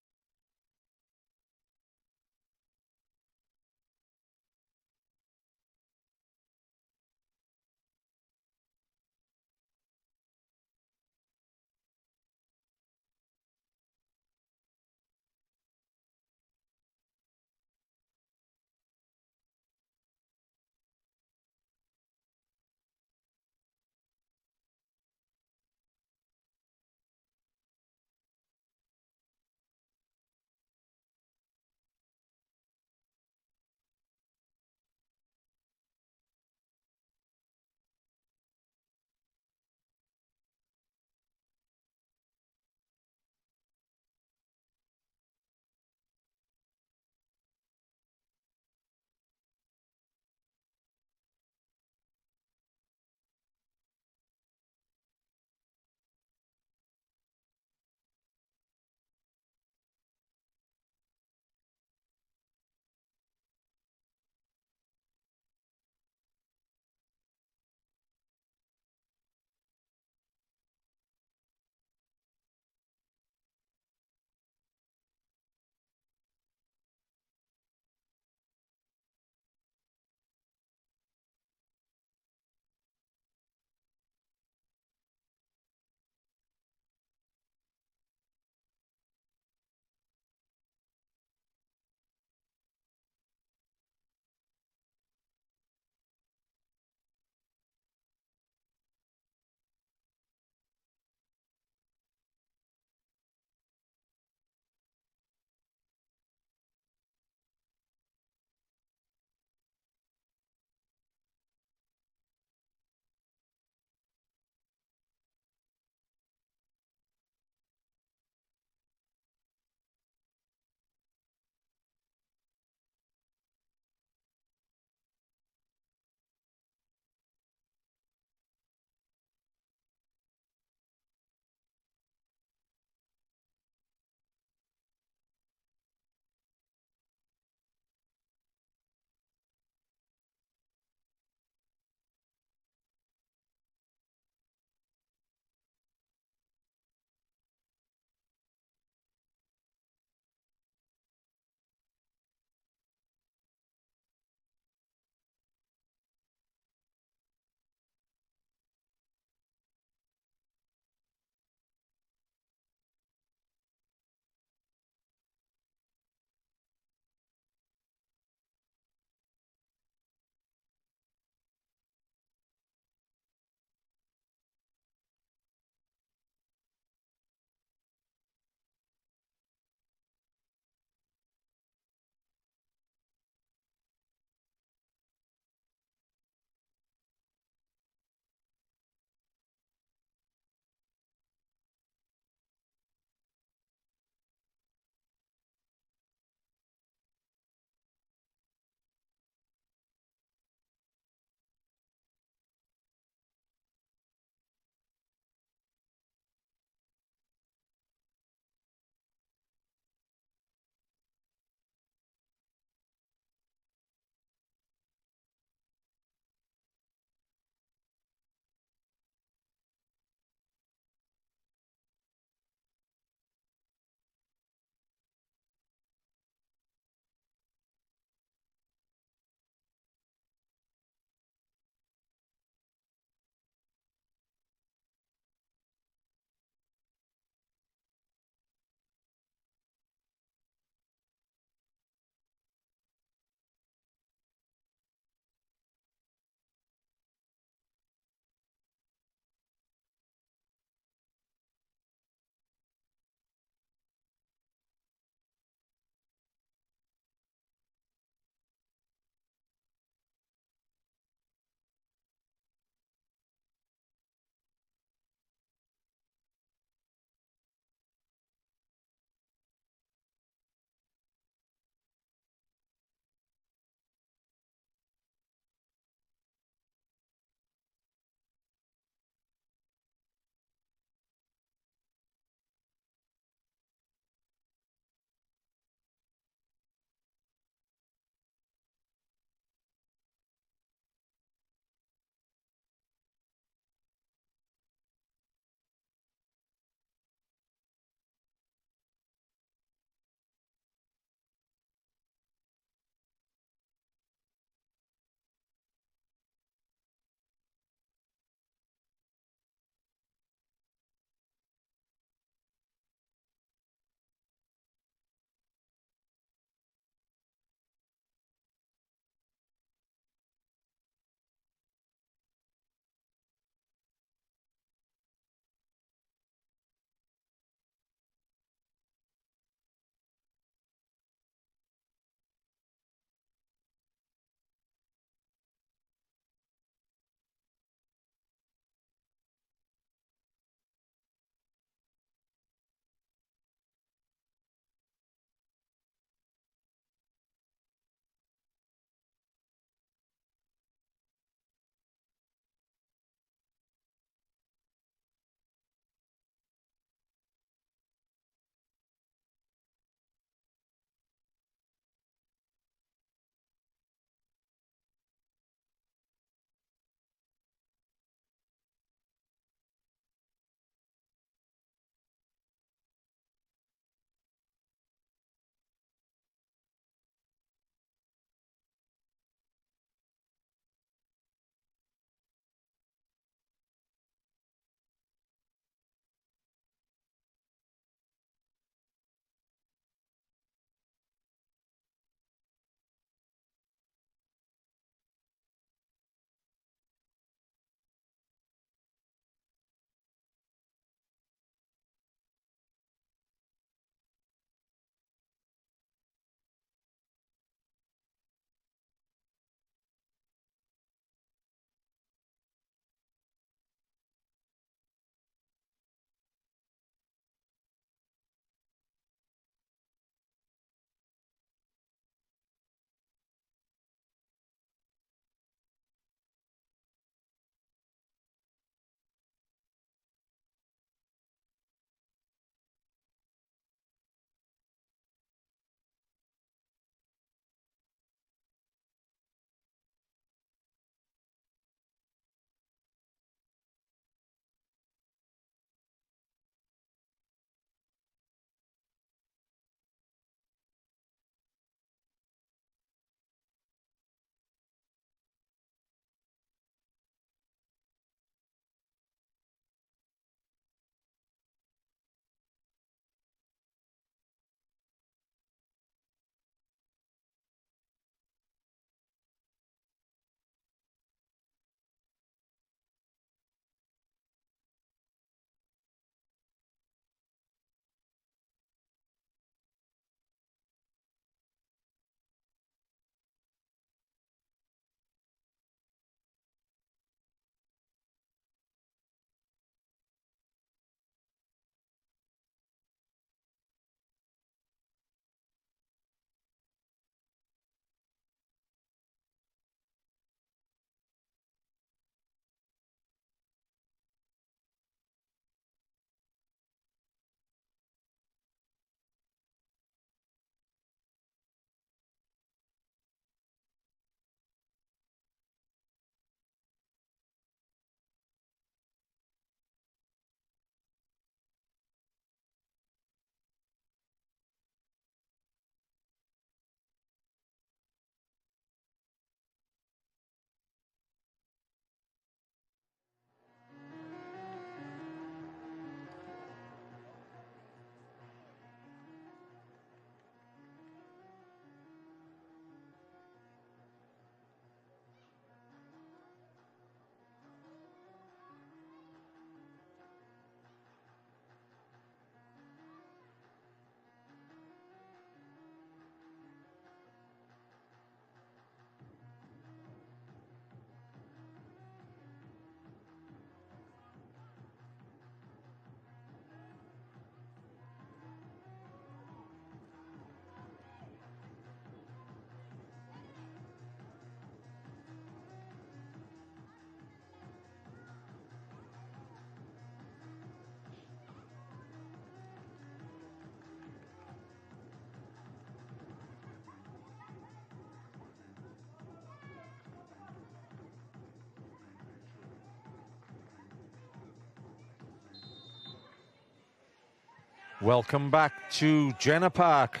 Welcome back to Jenner Park,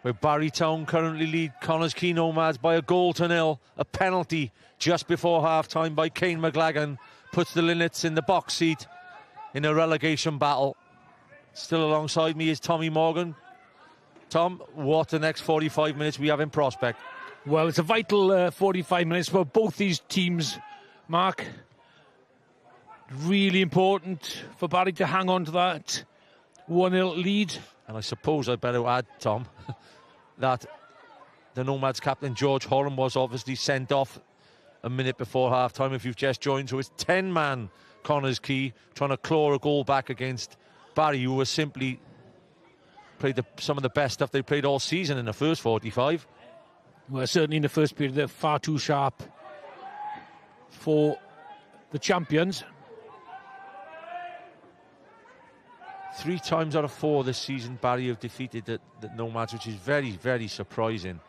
where Barry Town currently lead Connah's Quay Nomads by a goal to nil. A penalty just before half-time by Kane McLagan puts the Linnets in the box seat in a relegation battle. Still alongside me is Tommy Morgan. Tom, what the next 45 minutes we have in prospect? Well, it's a vital 45 minutes for both these teams, Mark. Really important for Barry to hang on to that 1-0 lead. And I suppose I better add, Tom, that the Nomads captain George Horan was obviously sent off a minute before half-time if you've just joined. So it's 10-man Connah's Quay trying to claw a goal back against Barry, who was simply played some of the best stuff they played all season in the first 45. Well, certainly in the first period, they're far too sharp for the champions. 3 times out of 4 this season, Barry have defeated the Nomads, which is very, very surprising.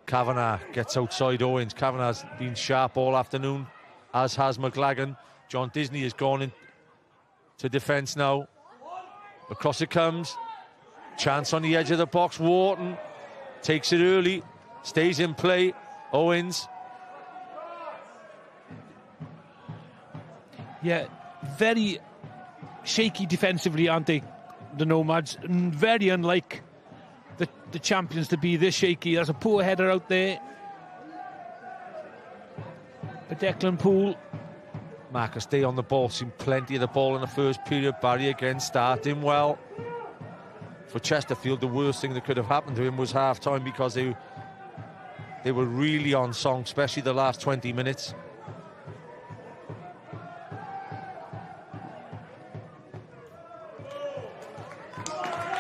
Kavanagh gets outside Owens. Kavanagh's been sharp all afternoon, as has McLagan. John Disney has gone into defence now. Across it comes. Chance on the edge of the box. Wharton takes it early, stays in play. Owens. Yeah, very shaky defensively, aren't they, the Nomads? Very unlike the champions to be this shaky. There's a poor header out there. But Declan Poole. Marcus stay on the ball, seen plenty of the ball in the first period. Barry again starting well. For Chesterfield, the worst thing that could have happened to him was half-time, because they were really on song, especially the last 20 minutes.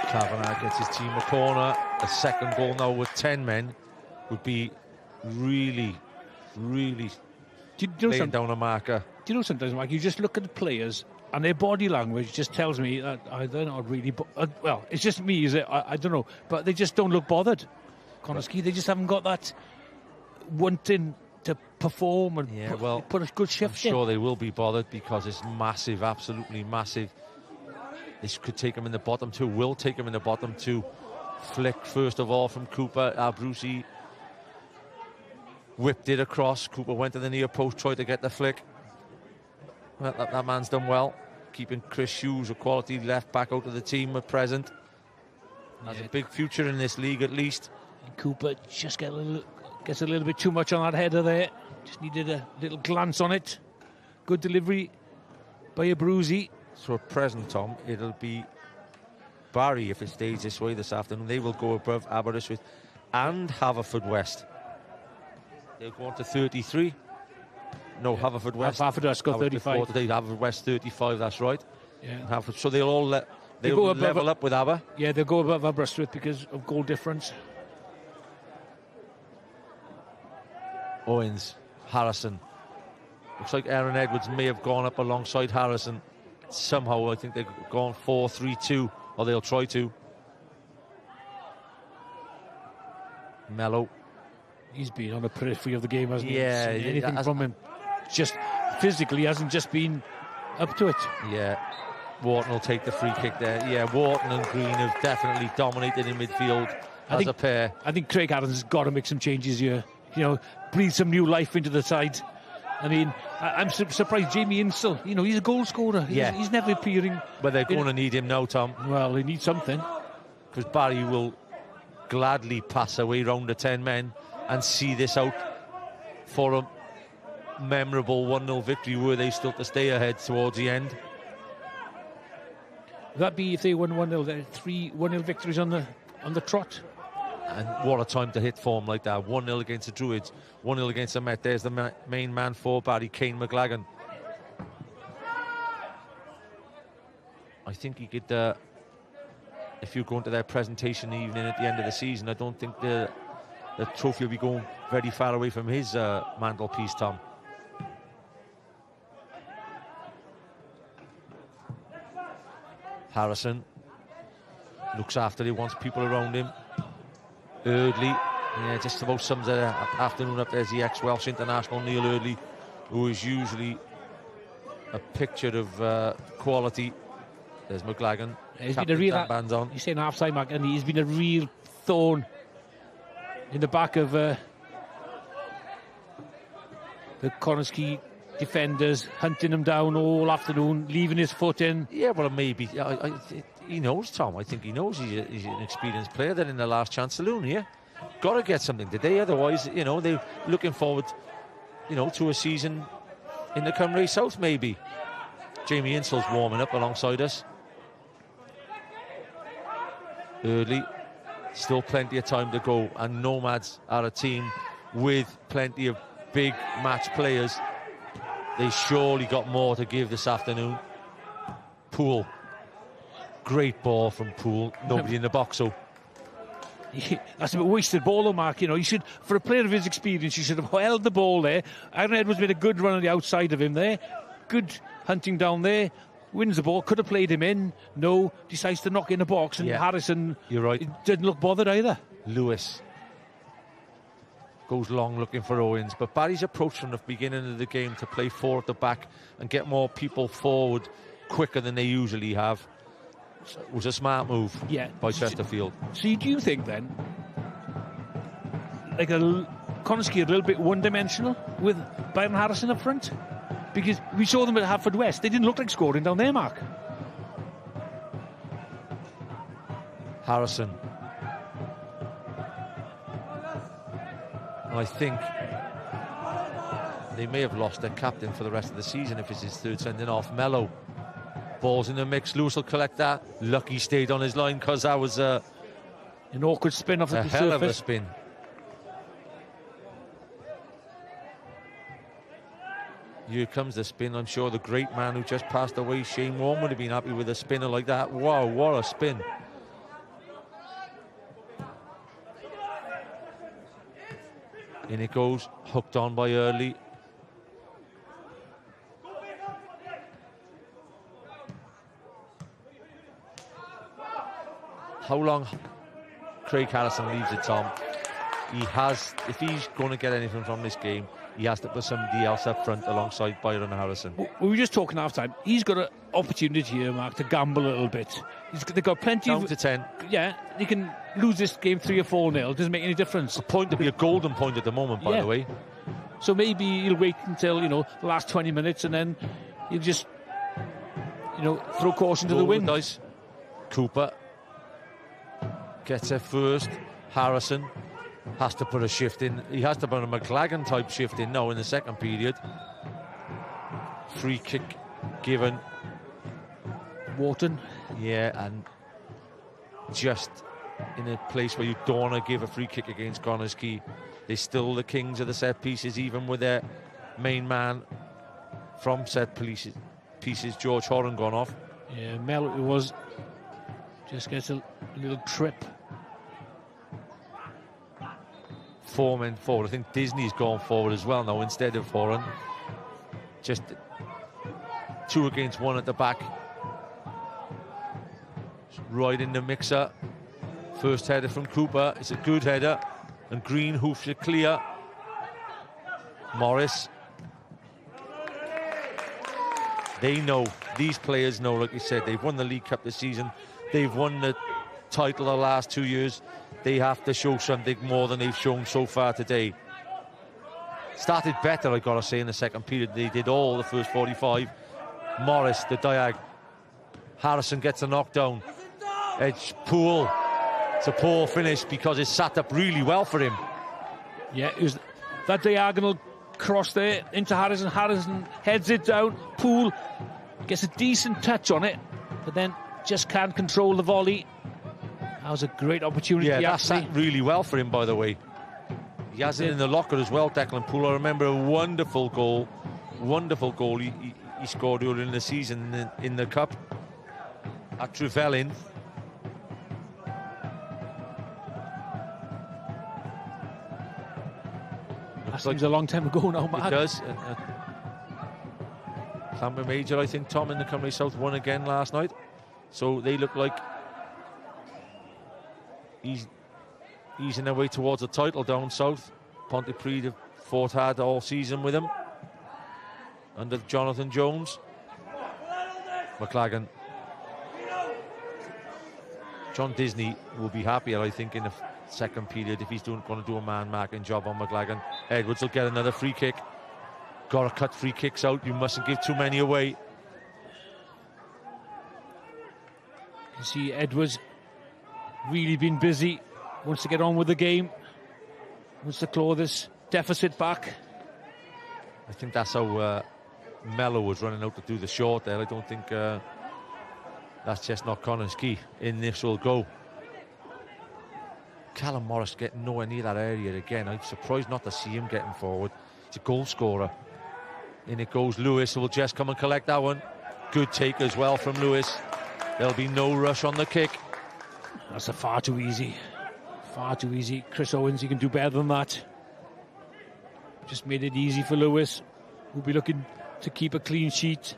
Kavanagh gets his team a corner. A second goal now with 10 men would be really, really laying down a marker. Do you know sometimes, Mike, you just look at the players and their body language just tells me that they're not really... well, it's just me, is it? I don't know. But they just don't look bothered. Connah's Quay, they just haven't got that wanting to perform and put a good shift in. I'm sure they will be bothered, because it's massive, absolutely massive. This could take them in the bottom 2, will take them in the bottom 2. Flick, first of all, from Cooper. Abruzzi whipped it across. Cooper went to the near post, tried to get the flick. That man's done well, keeping Chris Hughes, a quality left back, out of the team at present. Has a big future in this league, at least. And Cooper just gets a little bit too much on that header there. Just needed a little glance on it. Good delivery by Abruzzi. So at present, Tom, it'll be Barry, if it stays this way this afternoon. They will go above Aberystwyth and Haverfordwest. They'll go on to 33. No, Haverfordwest. Haverfordwest got 35. Today, Haverfordwest 35, that's right. Yeah. So they'll all they'll level up with Aber. Yeah, they'll go above Aberystwyth because of goal difference. Owens, Harrison. Looks like Aaron Edwards may have gone up alongside Harrison. Somehow, I think they've gone 4-3-2, or they'll try to. Mello. He's been on the periphery of the game, hasn't he? Yeah. Anything from him. Just physically hasn't just been up to it. Yeah. Wharton will take the free kick there. Yeah, Wharton and Green have definitely dominated in midfield as a pair. I think Craig Adams has got to make some changes here. You know, breathe some new life into the side. I mean, I'm surprised Jamie Insel, he's a goal scorer. He's never appearing. But they're going to need him now, Tom. Well, they need something. Because Barry will gladly pass away round the 10 men and see this out for a memorable 1-0 victory, where they still to stay ahead towards the end. Would that be if they won 1-0? There are 3 1-0 victories on the trot. And what a time to hit form like that. 1-0 against the Druids, 1-0 against the Met. There's the main man for Barry, Kane McLagan. I think he could, if you go into their presentation evening at the end of the season, I don't think the trophy will be going very far away from his mantelpiece, Tom. Harrison looks after it, wants people around him. Eardley, just about sums the afternoon up. There's the ex-Welsh international Neil Eardley, who is usually a picture of quality. There's McLagan. He's been a real. Bands on. He's saying half-time, Mark, and he's been a real thorn in the back of the Connah's Quay defenders, hunting him down all afternoon, leaving his foot in. Yeah, well, maybe. He knows, Tom. I think he knows he's an experienced player. Then in the last chance saloon here, got to get something today. Otherwise, you know, they're looking forward, you know, to a season in the Cymru South, maybe. Jamie Insell's warming up alongside us. Early, still plenty of time to go, and Nomads are a team with plenty of big match players. They surely got more to give this afternoon. Poole, great ball from Poole. Nobody in the box, so that's a bit wasted ball, though, Mark. You know, you should, for a player of his experience, you should have held the ball there. Aaron Edwards made a good run on the outside of him there. Good hunting down there. Wins the ball, could have played him in. No, decides to knock in the box, and Harrison, you're right, didn't look bothered either. Lewis goes long looking for Owens, but Barry's approach from the beginning of the game to play 4 at the back and get more people forward quicker than they usually have was a smart move by Chesterfield. So do you think then, like Connah's Quay a little bit one-dimensional with Byron Harrison up front? Because we saw them at Haverfordwest, they didn't look like scoring down there, Mark. Harrison. I think they may have lost their captain for the rest of the season if it's his third sending off. Mello. Ball's in the mix. Lewis will collect that. Lucky stayed on his line because that was an awkward spin off the surface. A hell of a spin. Here comes the spin. I'm sure the great man who just passed away, Shane Warne, would have been happy with a spinner like that. Wow, what a spin. In it goes, hooked on by Early. How long Craig Harrison leaves it, Tom? He has, if he's going to get anything from this game, he has to put somebody else up front alongside Byron Harrison. We were just talking half time. He's got an opportunity here, Mark, to gamble a little bit. They've got plenty down to 10. Yeah, they can lose this game 3 or 4-0. Doesn't make any difference. A point to be a golden point at the moment, by the way. So maybe he'll wait until, you know, the last 20 minutes and then he'll just, you know, throw caution to the wind. Dice. Cooper gets it first. Harrison has to put a shift in. He has to put a McLagan type shift in now in the second period. Free kick given. Wharton. Yeah, and just in a place where you don't want to give a free kick against Connah's Quay. They're still the kings of the set pieces, even with their main man from set pieces, George Horan, gone off. Yeah, Mel was just gets a little trip. 4 men forward. I think Disney's gone forward as well now instead of Horan. Just 2 against 1 at the back. Right in the mixer. First header from Cooper. It's a good header. And Green hoofs it clear. Morris. They know, these players know, like you said, they've won the League Cup this season. They've won the title the last 2 years. They have to show something more than they've shown so far today. Started better, I gotta say, in the second period. They did all the first 45. Morris, the diag. Harrison gets a knockdown. Edge Poole. It's a poor finish because it sat up really well for him. Yeah, it was that diagonal cross there into Harrison. Harrison heads it down. Poole gets a decent touch on it, but then just can't control the volley. That was a great opportunity. Yeah, that sat really well for him, by the way. He has it in the locker as well, Declan Poole. I remember a wonderful goal he scored earlier in the season in the Cup at Trevelyan. That seems a long time ago now, Mark. It does. Llanfair Major, I think, Tom, in the Cymru South won again last night. So they look like easing their way towards the title down south. Pontypridd have fought hard all season with them under Jonathan Jones. McLagan John Disney will be happier, I think, in the second period if he's going to do a man-marking job on McLagan. Edwards will get another free kick. Got to cut free kicks out. You mustn't give too many away. You see Edwards really been busy. Wants to get on with the game. Wants to claw this deficit back. I think that's how Mello was running out to do the short there. I don't think that's just not Connah's key. In this will go. Callum Morris getting nowhere near that area again. I'm surprised not to see him getting forward. He's a goal scorer. In it goes Lewis, who will just come and collect that one. Good take as well from Lewis. There'll be no rush on the kick. That's far too easy. Far too easy. Chris Owens, he can do better than that. Just made it easy for Lewis, who'll be looking to keep a clean sheet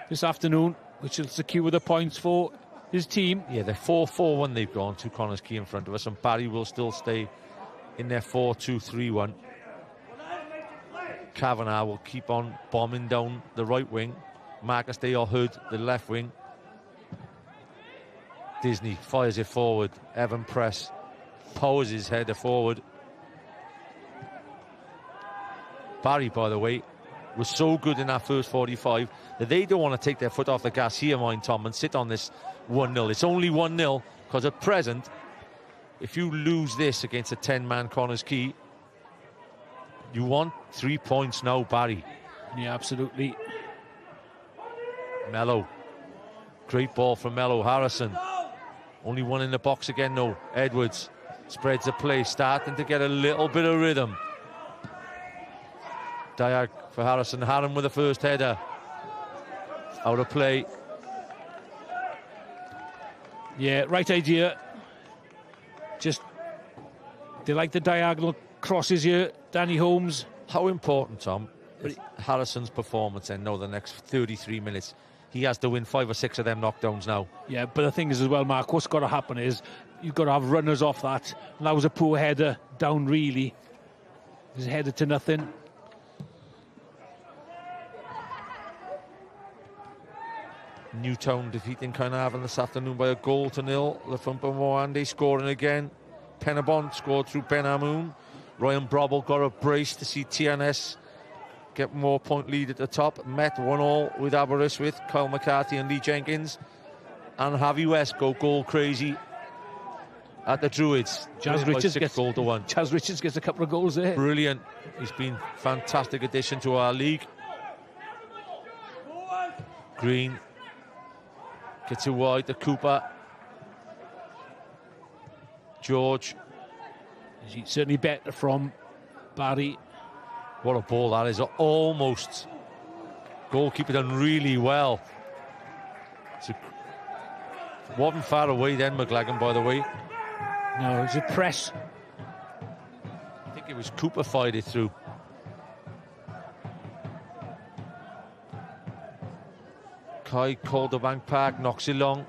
this afternoon, which will secure the points for his team. Yeah, they're 4-4-1 they've gone to Connah's Quay in front of us, and Barri will still stay in their 4-2-3-1. Kavanagh will keep on bombing down the right wing. Marcus Dale Hood, the left wing. Disney fires it forward. Evan Press powers his header forward. Barri, by the way, was so good in that first 45 that they don't want to take their foot off the gas here, mind Tom, and sit on this 1-0. It's only 1-0 because at present, if you lose this against a 10-man Connah's Quay, you want 3 points now, Barri. Yeah, absolutely. Mello. Great ball from Mello. Harrison. Only one in the box again, no. Edwards spreads the play, starting to get a little bit of rhythm. Diag for Harrison. Harron with the first header. Out of play. Yeah, right idea. Just, they like the diagonal crosses here. Danny Holmes. How important, Tom, is Harrison's performance then, the next 33 minutes? He has to win 5 or 6 of them knockdowns now. Yeah, but the thing is as well, Mark, what's got to happen is you've got to have runners off that. And that was a poor header down, really. It was headed to nothing. Newtown defeating Connah this afternoon by a 1-0. Lafumpa Moande scoring again. Penabon scored through Ben Amoun. Ryan Brobble got a brace to see TNS get more point lead at the top. Met 1-1 with Aberystwyth, Kyle McCarthy and Lee Jenkins. And Javi West go goal crazy at the Druids. Chaz Richards gets goal to 1. Chaz Richards gets a couple of goals there. Brilliant. He's been fantastic addition to our league. Green gets it wide to Cooper. George. He's certainly better from Barry. What a ball that is. Almost. Goalkeeper done really well. Wasn't far away then, McLagan, by the way. No, it's a press. I think it was Cooper fired it through. Quay, Calderbank Park, knocks it long.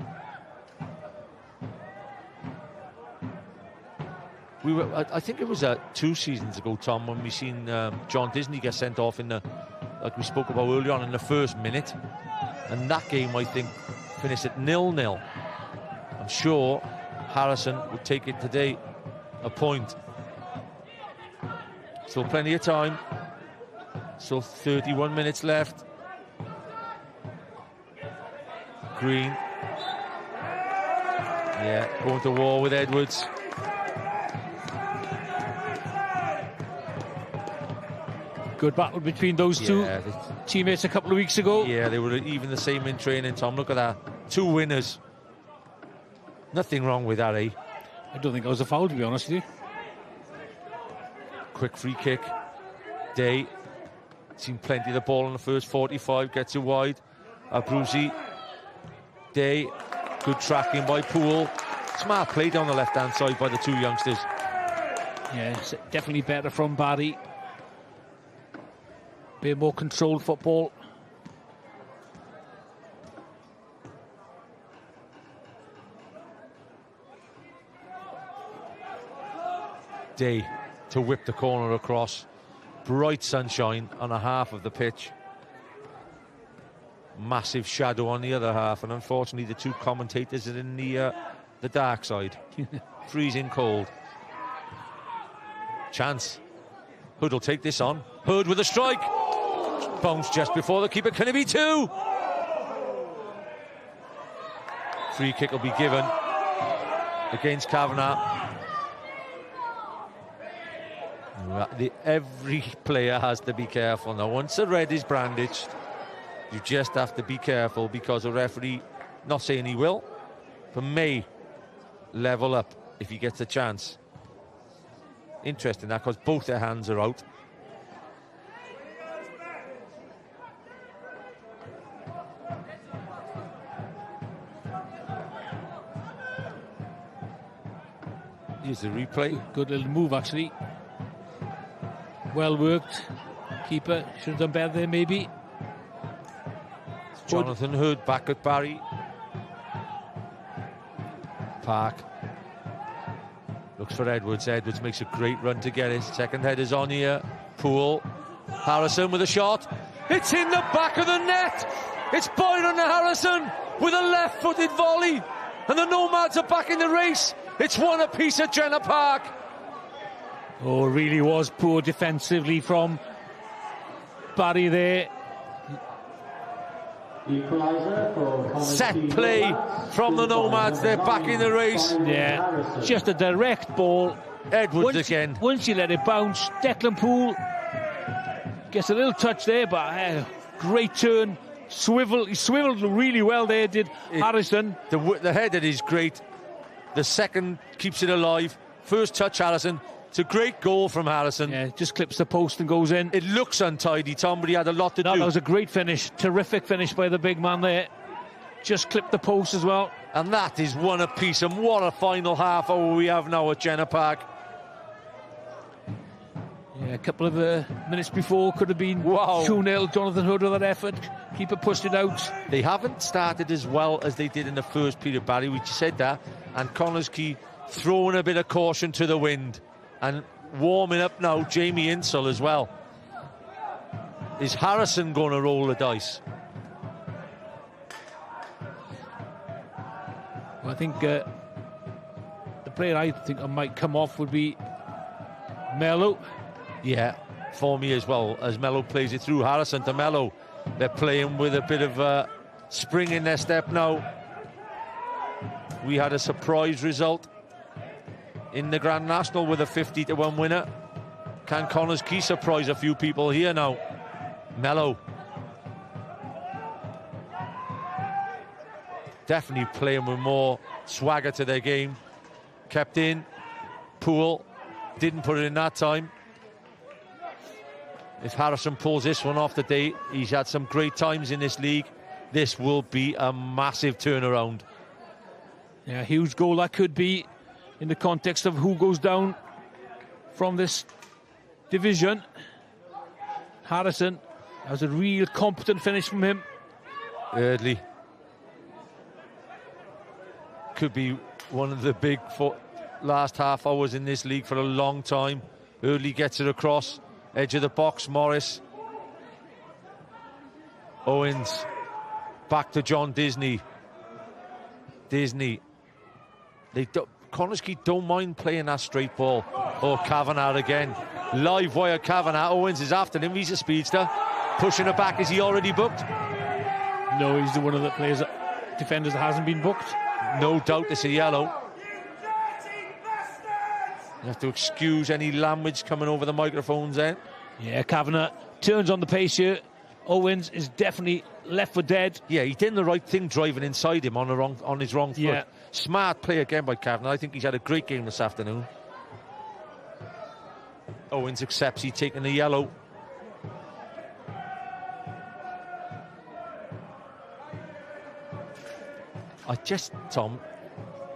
I think it was 2 seasons ago, Tom, when we seen John Disney get sent off in the, like we spoke about earlier on, in the first minute, and that game I think finished at 0-0. I'm sure Harrison would take it today, a point. Still plenty of time. Still 31 minutes left. Green. Yeah, going to war with Edwards. Good battle between those two teammates a couple of weeks ago. Yeah, they were even the same in training, Tom. Look at that. 2 winners. Nothing wrong with that, eh? I don't think it was a foul, to be honest with you. Quick free kick. Day. Seen plenty of the ball in the first 45. Gets it wide. Abruzzi. Day. Good tracking by Poole. Smart play down the left-hand side by the 2 youngsters. Yeah, it's definitely better from Barry. Bit more controlled football. Day to whip the corner across. Bright sunshine on a half of the pitch. Massive shadow on the other half, and unfortunately the 2 commentators are in the the dark side. Freezing cold. Chance. Hood will take this on. Hood with a strike. Bounce just before the keeper. Can it be two? Free kick will be given against Kavanagh. Every player has to be careful now. Once the red is brandished, you just have to be careful, because the referee, not saying he will, but may level up if he gets a chance. Interesting that, because both their hands are out. Here's the replay. Good little move, actually. Well worked. Keeper should have done better there, maybe. Jonathan Hood back at Barri. Park looks for Edwards. Edwards makes a great run to get it. Second header's on here. Poole. Harrison with a shot. It's in the back of the net. It's Byron Harrison with a left-footed volley. And the Nomads are back in the race. It's one apiece at Jenner Park. Oh, it really was poor defensively from Barri there. Set play from the Nomads. They're back in the race. Yeah, just a direct ball. Edwards again. Once you let it bounce, Declan Poole gets a little touch there, but great turn. He swiveled really well there, did Harrison. The header is great. The second keeps it alive. First touch, Harrison. It's a great goal from Harrison. Yeah, just clips the post and goes in. It looks untidy, Tom, but he had a lot to do. That was a great finish. Terrific finish by the big man there. Just clipped the post as well. And that is one apiece. And what a final half hour we have now at Jenner Park. Yeah, a couple of minutes before could have been 2-0. Jonathan Hood with that effort. Keeper pushed it out. They haven't started as well as they did in the first period, Barry. We said that. And Connah's Quay throwing a bit of caution to the wind. And warming up now, Jamie Insall as well. Is Harrison going to roll the dice? Well, I think the player I think might come off would be Mello. Yeah, for me as well, as Mello plays it through. Harrison to Mello. They're playing with a bit of spring in their step now. We had a surprise result in the Grand National with a 50-1 winner. Can Connah's Quay surprise a few people here now? Mello. Definitely playing with more swagger to their game. Kept in. Poole didn't put it in that time. If Harrison pulls this one off today, he's had some great times in this league. This will be a massive turnaround. Yeah, huge goal that could be in the context of who goes down from this division. Harrison, that was a real competent finish from him. Eardley. Could be one of the big last half hours in this league for a long time. Eardley gets it across. Edge of the box, Morris. Owens. Back to John Disney. Connah's Quay don't mind playing that straight ball. Oh, Kavanagh again. Live wire Kavanagh. Owens is after him. He's a speedster. Pushing it back. Is he already booked? No, he's one of the defenders that hasn't been booked. No doubt it's a yellow. You have to excuse any language coming over the microphones then. Yeah, Kavanagh turns on the pace here. Owens is definitely left for dead. Yeah, he did the right thing driving inside him on his wrong foot. Yeah. Smart play again by Kavanagh. I think he's had a great game this afternoon. Owens accepts he's taking the yellow. Tom,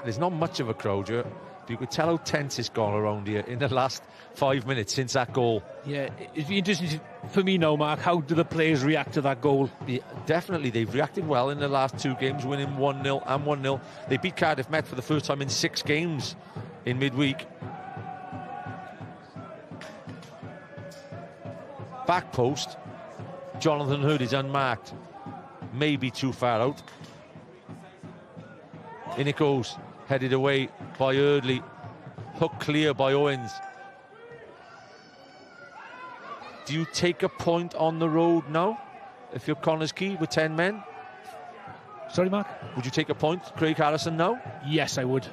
there's not much of a crowd here. You could tell how tense it's gone around here in the last 5 minutes since that goal. Yeah, it'd be interesting for me now, Mark, how do the players react to that goal? Yeah, definitely, they've reacted well in the last two games, winning 1-0 and 1-0. They beat Cardiff Met for the first time in 6 games in midweek. Back post, Jonathan Hood is unmarked. Maybe too far out. In it goes. Headed away by Eardley. Hook clear by Owens. Do you take a point on the road now if you're Connah's Quay with 10 men? Sorry, Mark? Would you take a point, Craig Harrison, now? Yes, I would.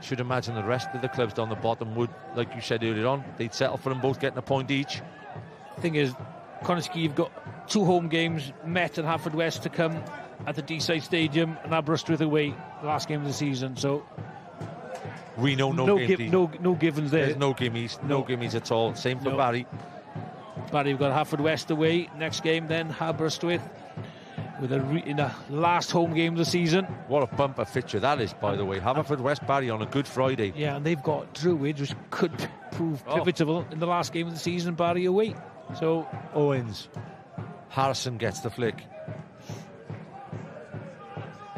Should imagine the rest of the clubs down the bottom would, like you said earlier on, they'd settle for them both getting a point each. Thing is, Connah's Quay have got 2 home games, Met and Haverfordwest to come at the D-side Stadium, and Aberystwyth away, the last game of the season. So we know no givens there. There's no gimmies, no gimmies at all. Same for Barry. Barry, we've got Haverfordwest away. Next game then, Aberystwyth, with in the last home game of the season. What a bumper fixture that is, by the way. Haverfordwest Barry on a Good Friday. Yeah, and they've got Druids, which could prove pivotal in the last game of the season. Barry away. So Owens. Harrison gets the flick.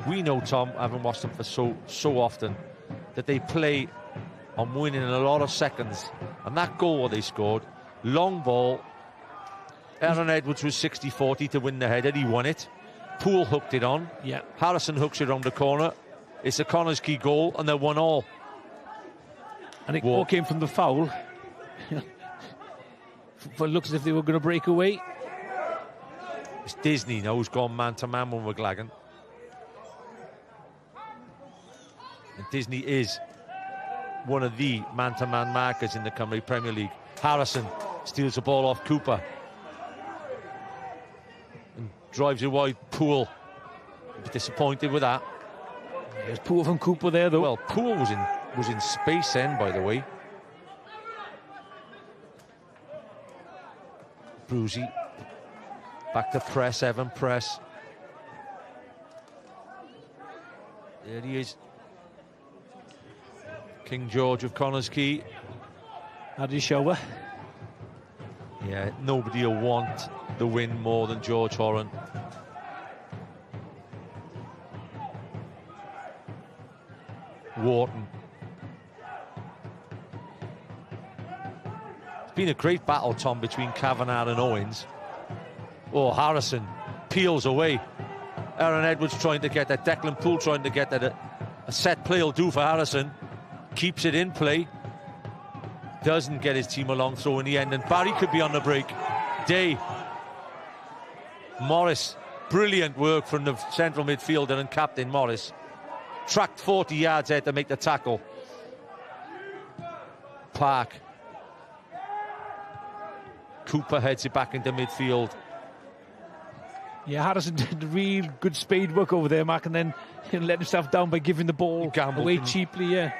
We know, Tom, having watched them for so often, that they play on winning in a lot of seconds. And that goal they scored, long ball. Aaron Edwards was 60-40 to win the header. He won it. Poole hooked it on. Yeah. Harrison hooks it around the corner. It's a Connah's Quay goal, and they're 1-1. And it all came from the foul. But it looks as if they were going to break away. It's Disney now who's gone man-to-man with McLagan. And Disney is one of the man-to-man markers in the Cymru Premier League. Harrison steals the ball off Cooper. And drives it wide. Poole. Disappointed with that. There's Poole from Cooper there, though. Well, Poole was in space then, by the way. Brucey. Back to press, Evan press. There he is. King George of Connah's Quay. How do you show her? Yeah, nobody will want the win more than George Horan. Wharton. It's been a great battle, Tom, between Kavanagh and Owens. Oh, Harrison peels away. Aaron Edwards trying to get that. Declan Poole trying to get that. A set play will do for Harrison. Keeps it in play. Doesn't get his team a long throw in the end. And Barry could be on the break. Day. Morris. Brilliant work from the central midfielder and captain Morris. Tracked 40 yards ahead to make the tackle. Park. Cooper heads it back into midfield. Yeah, Harrison did real good spade work over there, Mark, and then let himself down by giving the ball away cheaply, yeah.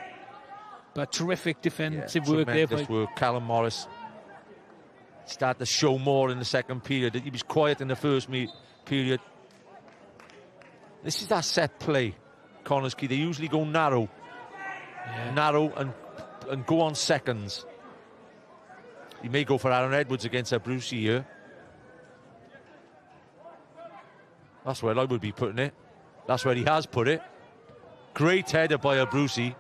But terrific defensive work there. Tremendous work. Callum Morris started to show more in the second period. He was quiet in the first period. This is that set play, Connah's Quay. They usually go narrow. Yeah. Narrow and go on seconds. He may go for Aaron Edwards against a Brucey here. That's where I would be putting it. That's where he has put it. Great header by a Brucey.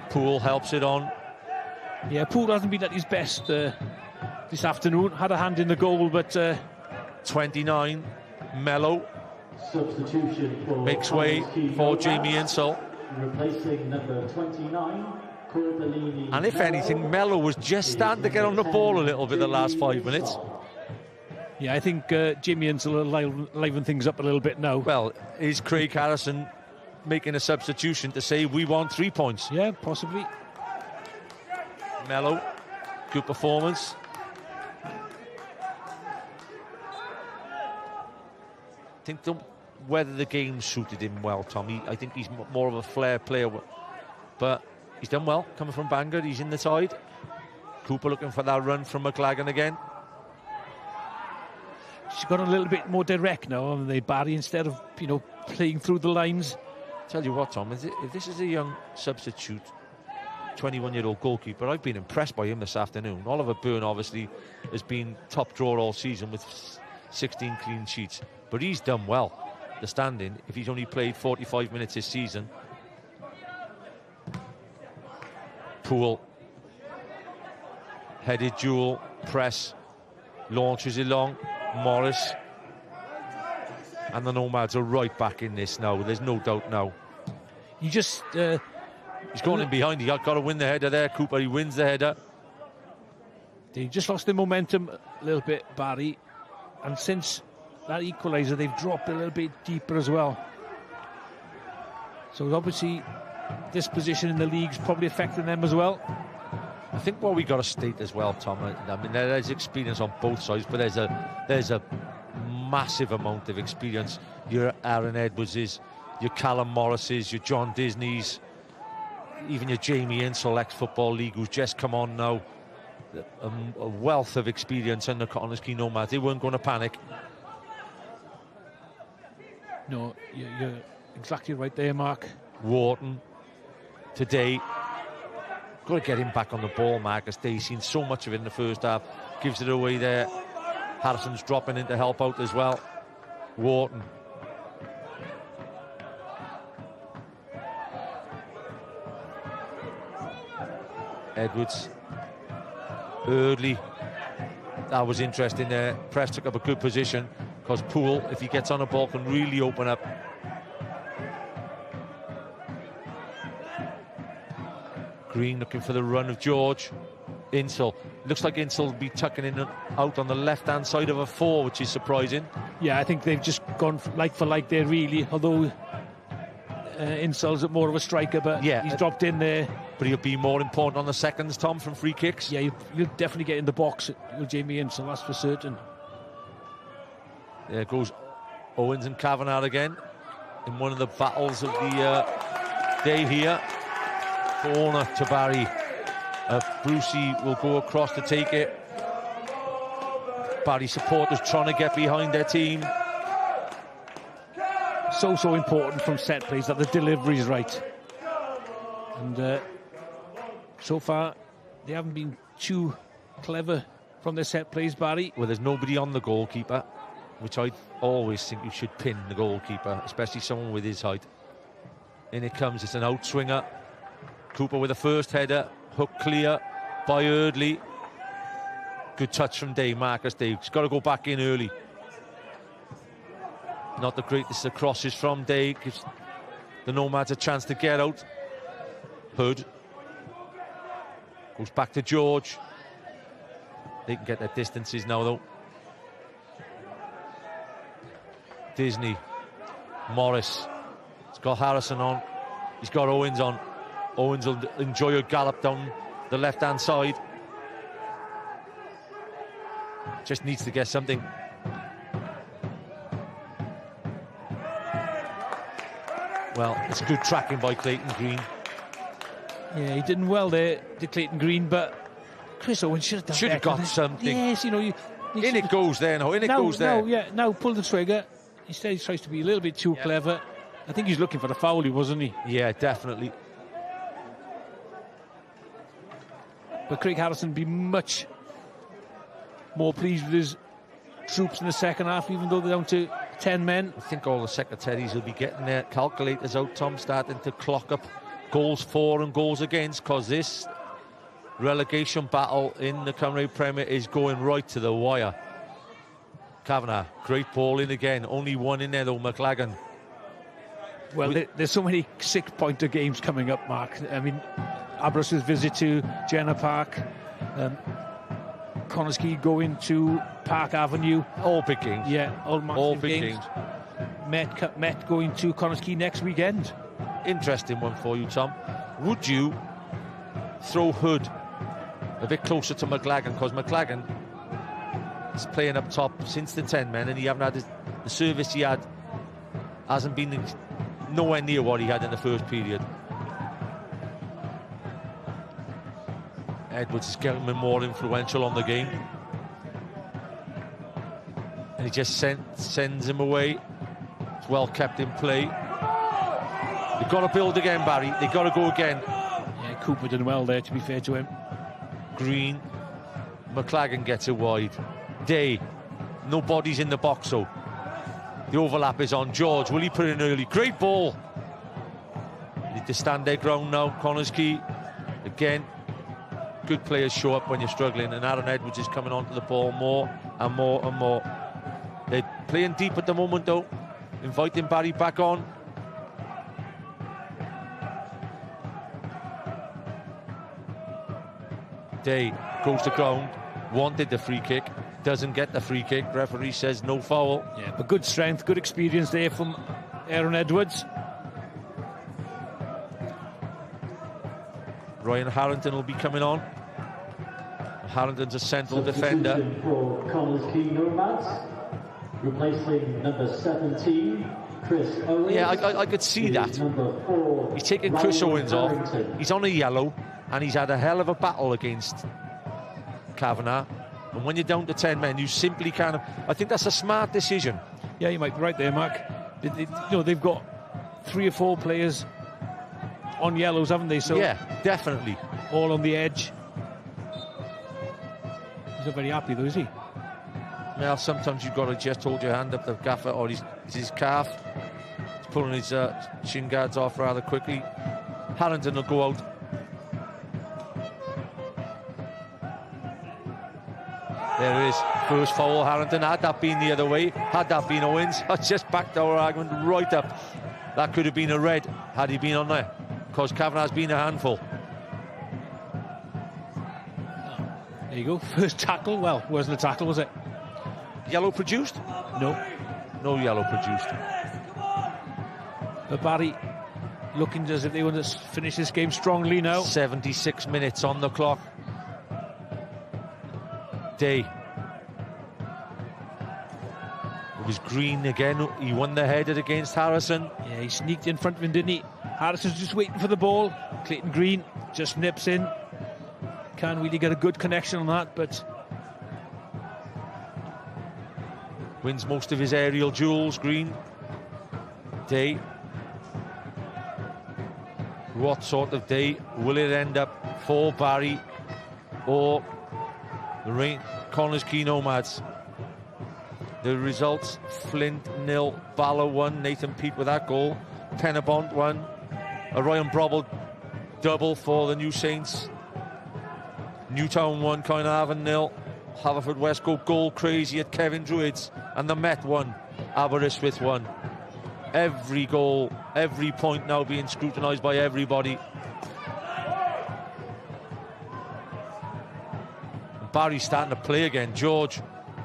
Poole helps it on. Yeah, Poole hasn't been at his best this afternoon. Had a hand in the goal, but 29, Mello. Substitution for makes way for Jamie Insall. Replacing number 29. And if anything, Mello was just starting to get on the ball a little bit the last 5 minutes. Yeah, I think Jimmy Insall will liven things up a little bit now. Well, is Craig Harrison making a substitution to say we want 3 points? Yeah, possibly. Mello, good performance. I think whether the game suited him well, Tommy. I think he's more of a flair player, but he's done well coming from Bangor. He's in the side. Cooper looking for that run from McLagan again. She's got a little bit more direct now, haven't they, Barry, instead of playing through the lines. Tell you what, Tom, if this is a young substitute 21-year-old goalkeeper, I've been impressed by him this afternoon. Oliver Byrne obviously has been top drawer all season with 16 clean sheets, but he's done well. The standing, if he's only played 45 minutes this season. Poole. Headed duel, press, launches it long. Morris. And the Nomads are right back in this now. There's no doubt now. You just... He's going in behind. He got to win the header there. Cooper, he wins the header. They just lost their momentum a little bit, Barry. And since that equaliser, they've dropped a little bit deeper as well. So obviously, this position in the league's probably affecting them as well. I think what we got to state as well, Tom, I mean, there is experience on both sides, but there's a massive amount of experience. Your Aaron Edwardses, your Callum Morrises, your John Disneys, even your Jamie Insel, ex-Football League, who's just come on now. A wealth of experience in the Quay Nomads. They weren't going to panic. No, you're exactly right there, Mark. Wharton, today, got to get him back on the ball, Marcus. He's seen so much of it in the first half. Gives it away there. Harrison's dropping in to help out as well. Wharton. Edwards. Early. That was interesting there. Press took up a good position because Poole, if he gets on a ball, can really open up. Green looking for the run of George. Insel. Looks like Insel will be tucking in and out on the left-hand side of a 4, which is surprising. Yeah, I think they've just gone like for like there, really. Although Insel's more of a striker, but yeah, he's dropped in there. But he'll be more important on the seconds, Tom, from free kicks. Yeah, you'll definitely get in the box with Jamie Insel, that's for certain. There goes Owens and Kavanagh again in one of the battles of the day here. Corner to Barry. Brucey will go across to take it. Barry supporters trying to get behind their team. So important from set plays that the delivery's right. And so far, they haven't been too clever from their set plays, Barry. Well, there's nobody on the goalkeeper, which I always think you should pin the goalkeeper, especially someone with his height. In it comes, it's an outswinger. Cooper with the first header, hook clear by Eardley. Good touch from Day, Marcus Day. He's got to go back in early. Not the greatest of crosses from Day. Gives the Nomads a chance to get out. Hood. Goes back to George. They can get their distances now, though. Disney. Morris. He's got Harrison on. He's got Owens on. Owens will enjoy a gallop down the left-hand side. Just needs to get something. Well, it's good tracking by Clayton Green. Yeah, he did well there, the Clayton Green, but Chris Owens should have done Should have got something. Yes, you know, in it goes there now. In it goes there. Now pull the trigger. Instead, he tries to be a little bit too clever. I think he's looking for the foul, wasn't he? Yeah, definitely. But Craig Harrison would be much more pleased with his troops in the second half, even though they're down to 10 men. I think all the secretaries will be getting their calculators out, Tom, starting to clock up goals for and goals against, because this relegation battle in the Cymru Premier is going right to the wire. Kavanagh, great ball in again. Only one in there, though, McLagan. Well, there's so many 6-pointer games coming up, Mark. I mean, Abros's visit to Jenner Park, Connah going to Park Avenue. All big games. Yeah, all big games. Met going to Connah next weekend. Interesting one for you, Tom. Would you throw Hood a bit closer to McLagan? Because McLagan is playing up top since the 10 men, and he hasn't had the service he had hasn't been nowhere near what he had in the first period. Edwards is getting more influential on the game, and he just sends him away. It's well kept in play. They've got to build again, Barry. They've got to go again. Yeah, Cooper did well there, to be fair to him. Green. McLagan gets it wide. Day. No bodies in the box, so the overlap is on George. Will he put it in early? Great ball. Need to stand their ground now. Connah again. good players show up when you're struggling, and Aaron Edwards is coming onto the ball more and more and more. They're playing deep at the moment, though, inviting Barry back on. Day goes to ground, wanted the free kick, doesn't get the free kick. Referee says no foul. Yeah, but good strength, good experience there from Aaron Edwards. Ryan Harrington will be coming on. Harrington's a central defender. Substitution for Connah's Quay nomads, replacing number 17, Chris Owens. Yeah, I could see that. Number 4, He's taking Chris Ryan Owens off. Harrington. He's on a yellow, and he's had a hell of a battle against Kavanagh. And when you're down to 10 men, you simply can't. I think that's a smart decision. Yeah, you might be right there, Mark. They've got 3 or 4 players on yellows, haven't they? So Yeah, definitely. all on the edge. He's not very happy though, is he? Well, sometimes you've got to just hold your hand up the gaffer, or his calf. He's pulling his shin guards off rather quickly. Harrington will go out. There it is. First foul, Harrington. Had that been the other way, had that been Owens, I just backed our argument right up. That could have been a red had he been on there, because Kavanagh's been a handful. There you go. First tackle. Well, wasn't a tackle, was it? Yellow produced? No. No yellow produced. But Barry looking as if they want to finish this game strongly now. 76 minutes on the clock. Day. It was Green again. He won the header against Harrison. Yeah, he sneaked in front of him, didn't he? Harrison's just waiting for the ball. Clayton Green just nips in. Can't really get a good connection on that, but Wins most of his aerial duels, Green. Day. What sort of day will it end up for Barry or the Connah's Quay Nomads? The results: Flint 0, Bala 1, Nathan Peat with that goal, Pennebont 1, a Ryan Brobble double for the New Saints, Newtown 1, Connah 0, Haverford Westcote goal crazy at Kevin Druids, and the Met 1, Aberystwyth 1. Every goal, every point now being scrutinised by everybody. Barry's starting to play again. George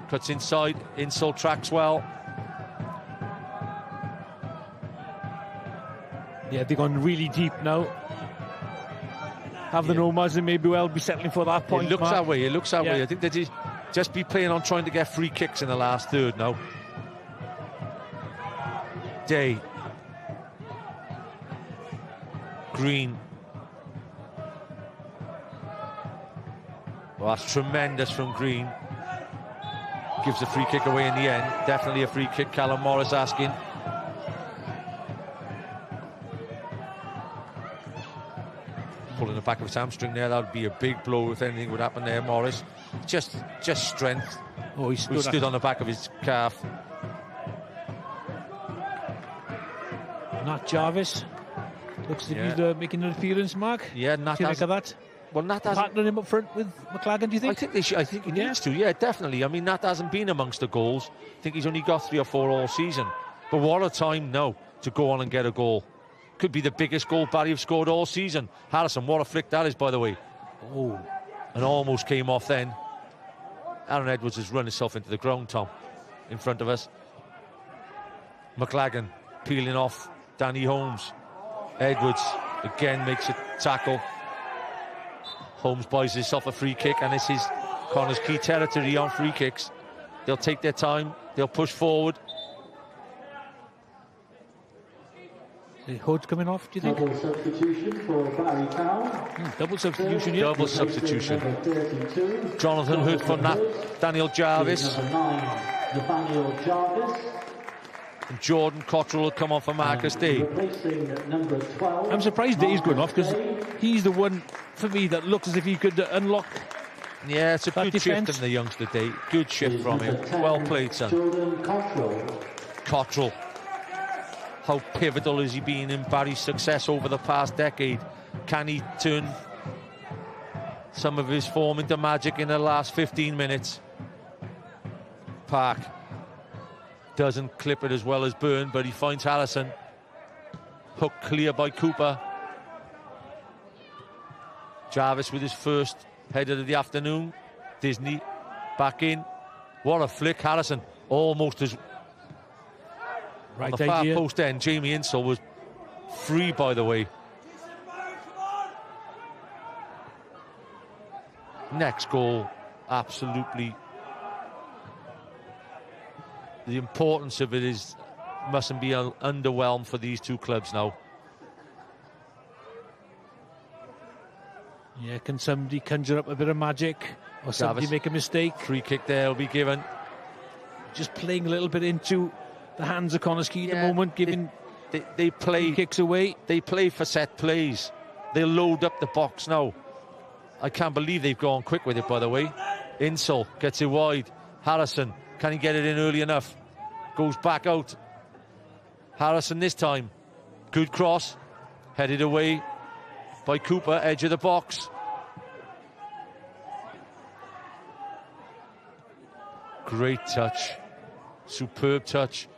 cuts inside, Insult tracks well. yeah, they've gone really deep now. Have the Nomads and maybe well be settling for that point. It looks Mark. that way, it looks that Yeah. way. I think they just be playing on trying to get free kicks in the last third now. Day. Green. Well, that's tremendous from Green. Gives the free kick away in the end. Definitely a free kick, Callum Morris asking. Pulling the back of his hamstring there, that would be a big blow if anything would happen there, Morris. Just strength. Oh, he Stood on the back of his calf. Nat Jarvis looks like he's making an appearance, Mark. Yeah, Nat What do you has, think of that? well, Nat hasn't. Partnering him up front with McLagan, do you think? I think he needs to, yeah, definitely. I mean, Nat hasn't been amongst the goals. I think he's only got 3 or 4 all season. But what a time now to go on and get a goal. Could be the biggest goal Barry have scored all season. Harrison, what a flick that is, by the way. Oh, And almost came off then. Aaron Edwards has run himself into the ground, Tom, in front of us. McLagan peeling off Danny Holmes. Edwards again makes a tackle. Holmes buys himself a free kick, and this is Connah's Quay territory on free kicks. They'll take their time, they'll push forward. the Hood's coming off, do you think? Double substitution for Barry Cow. Double substitution, yeah. Double substitution. Number 32. Jonathan Hood for Daniel Jarvis. Number 9, Nathaniel Jarvis. And Jordan Cottrell will come on for Marcus Day. Replacing number 12. I'm surprised Day's going off because he's the one for me that looks as if he could unlock. Yeah, it's a That good defence. shift in the youngster Day. Good shift from him. Number 10, Well played, son. Jordan Cottrell. Cottrell. How pivotal has he been in Barry's success over the past decade? Can he turn some of his form into magic in the last 15 minutes. Park doesn't clip it as well as Byrne, but he finds Harrison. Hook clear by Cooper. Jarvis with his first header of the afternoon. Disney back in. What a flick. Harrison almost as Right on the far idea. post end. Jamie Insall was free, by the way. Next goal, absolutely. The importance of it mustn't be underwhelmed for these two clubs now. Yeah, can somebody conjure up a bit of magic, or somebody Jarvis. make a mistake? Free kick there will be given. Just playing a little bit into the hands of Connah's Quay at the Yeah, moment, giving They play kicks away. They play for set plays. They'll load up the box now. I can't believe they've gone quick with it, by the way. Insall gets it wide. Harrison, can he get it in early enough? Goes back out. Harrison this time. Good cross. Headed away by Cooper, edge of the box. Great touch. Superb touch.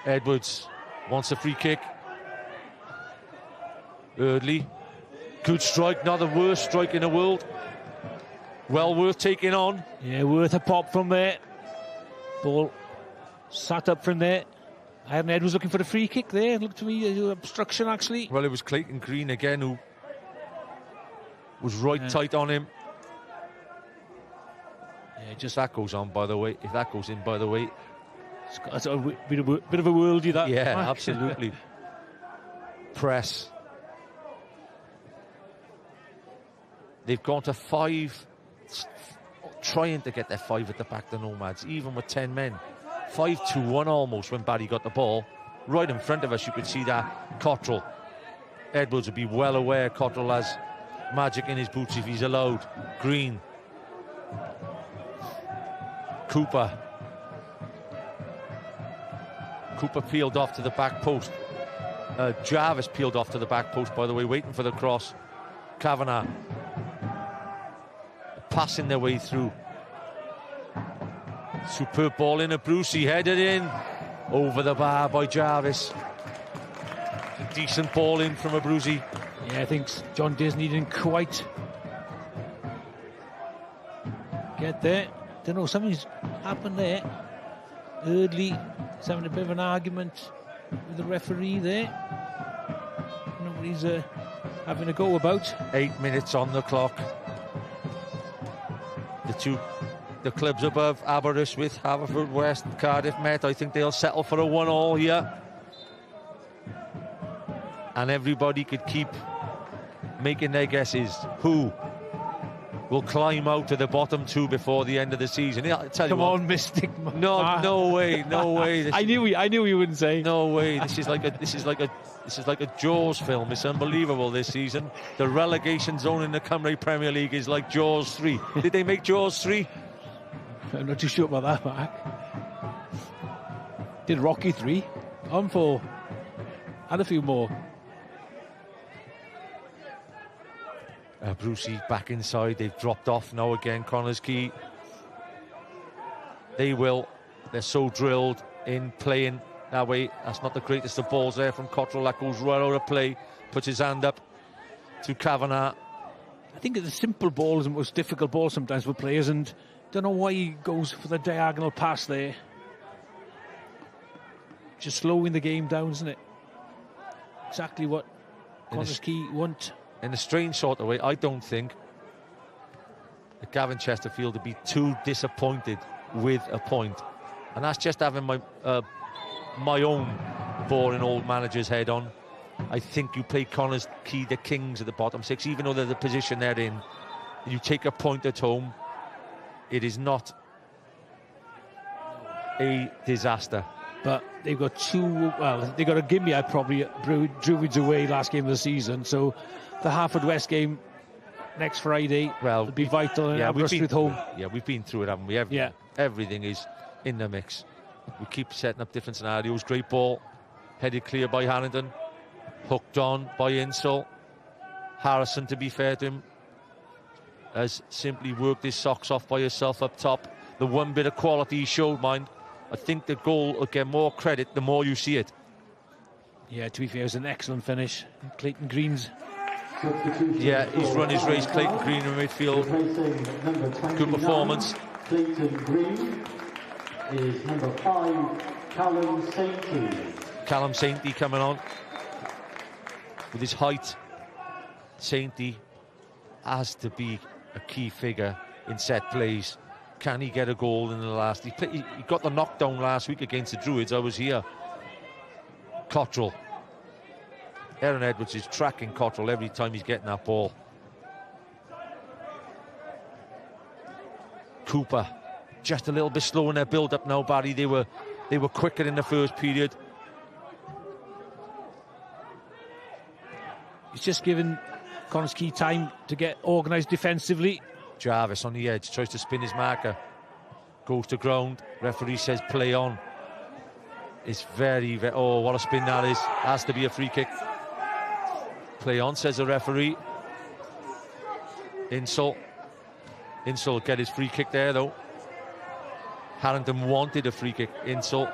Edwards wants a free kick. Eardley. Good strike, not the worst strike in the world. Well worth taking on. Yeah, worth a pop from there. Ball sat up from there. Aaron Edwards looking for a free kick there. It looked to me an obstruction, actually. Well, it was Clayton Green again who was right tight on him. Yeah, just That goes on, by the way. If that goes in, by the way. that's a bit of a worldie, that. Yeah, absolutely. Press. They've gone to 5, trying to get their 5 at the back, the Nomads, even with 10 men. 5-2-1 almost when Barry got the ball. Right in front of us, you could see that. Cottrell. Edwards would be well aware Cottrell has magic in his boots if he's allowed. Green. Cooper. Cooper peeled off to the back post. Jarvis peeled off to the back post, by the way, waiting for the cross. Kavanagh passing their way through. Superb ball in, a Brucey headed in over the bar by Jarvis. Decent ball in from a Brucey. Yeah, I think John Disney didn't quite get there. Don't know, something's happened there. Eardley is having a bit of an argument with the referee there. Nobody's having a go about. 8 minutes on the clock. The clubs above, Aberystwyth, Haverfordwest, Cardiff Met, I think they'll settle for a 1-1 here. And everybody could keep making their guesses. Who will climb out to the bottom 2 before the end of the season? I'll tell Come you what, on, Mystic. no way. I knew you wouldn't say. No way. This is like a Jaws film. It's unbelievable this season. The relegation zone in the Cymru Premier League is like Jaws 3. Did they make Jaws 3? I'm not too sure about that, Mark. Did Rocky 3, on 4, and a few more. Brucey back inside. They've dropped off now again, Connah's Quay. They're so drilled in playing that way. That's not the greatest of balls there from Cottrell. That goes right out of play. Puts his hand up to Kavanagh. I think the simple ball is the most difficult ball sometimes for players, and don't know why he goes for the diagonal pass there. Just slowing the game down, isn't it? Exactly what Connah's Quay want. In a strange sort of way, I don't think that Gavin Chesterfield would be too disappointed with a point. And that's just having my own boring old manager's head on. I think you play Connah's Quay, the Kings at the bottom 6, even though they're the position they're in. You take a point at home, it is not a disaster. But they've got they got a gimme out probably at Druids away last game of the season, so the Haverfordwest game next Friday will be vital. And Aberystwyth home. Yeah, we've been through it, haven't we? Everything is in the mix. We keep setting up different scenarios. Great ball, headed clear by Harrington, hooked on by Insall. Harrison, to be fair to him, has simply worked his socks off by herself up top. The one bit of quality he showed, mind. I think the goal will get more credit the more you see it. Yeah, to be fair, it was an excellent finish. Clayton Green's. Yeah, he's run his race, Clayton Green in midfield. Good performance. Clayton Green is number 5, Callum Sainty. Callum Sainty coming on. With his height, Sainty has to be a key figure in set plays. Can he get a goal in the last? He got the knockdown last week against the Druids. I was here. Cottrell. Aaron Edwards is tracking Cottrell every time he's getting that ball. Cooper, just a little bit slow in their build-up now, Barry. They were quicker in the first period. He's just given Connah's Quay time to get organised defensively. Jarvis on the edge, tries to spin his marker. Goes to ground. Referee says play on. It's very, very... Oh, what a spin that is. Has to be a free kick. Play on, says the referee. Insult get his free kick there, though. Harrington wanted a free kick. Insult.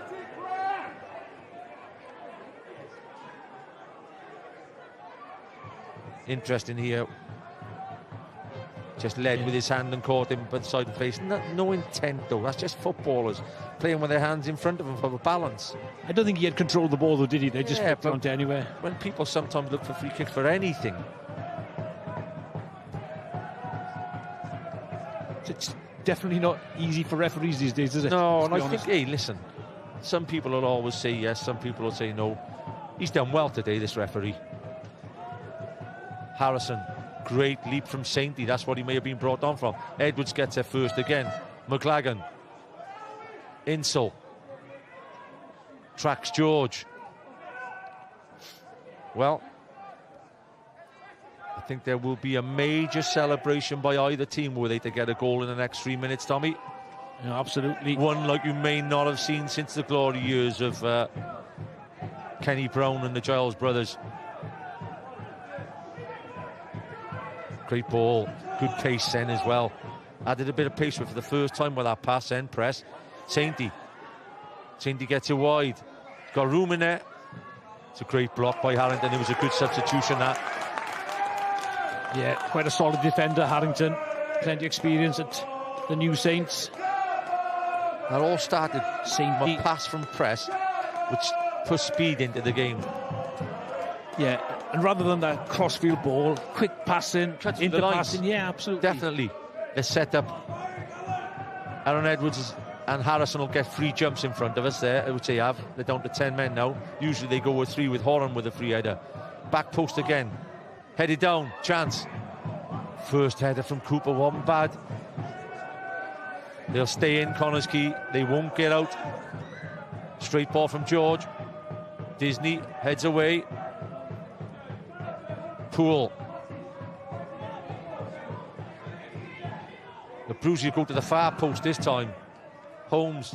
Interesting here. Just led with his hand and caught him by the side of the face. No intent, though. That's just footballers playing with their hands in front of them for the balance. I don't think he had control of the ball, though, did he? They just flipped onto anywhere. When people sometimes look for free kicks for anything, it's definitely not easy for referees these days, is it? No, and I think, hey, listen, some people will always say yes, some people will say no. He's done well today, this referee. Harrison, great leap from Sainty. That's what he may have been brought on from. Edwards gets there first again. McLagan. Insel. Tracks George. Well, I think there will be a major celebration by either team were they to get a goal in the next 3 minutes, Tommy. Yeah, absolutely. One like you may not have seen since the glory years of Kenny Brown and the Giles brothers. Great ball, good pace then as well. Added a bit of pace for the first time with that pass and press. Sainty gets it wide. Got room in there. It's a great block by Harrington. It was a good substitution, that. Yeah, quite a solid defender, Harrington. Plenty of experience at the New Saints. That all started Sainty. a pass from press, which put speed into the game. Yeah, and rather than that crossfield ball, quick passing, into passing, yeah, absolutely. Definitely. They're set up. Aaron Edwards and Harrison will get free jumps in front of us there, which they have. They're down to 10 men now. Usually they go with 3 with Horan with a free header. Back post again. Headed down, chance. First header from Cooper wasn't bad. They'll stay in Connah's Quay. They won't get out. Straight ball from George. Disney heads away. Poole. The Brucey go to the far post this time. Holmes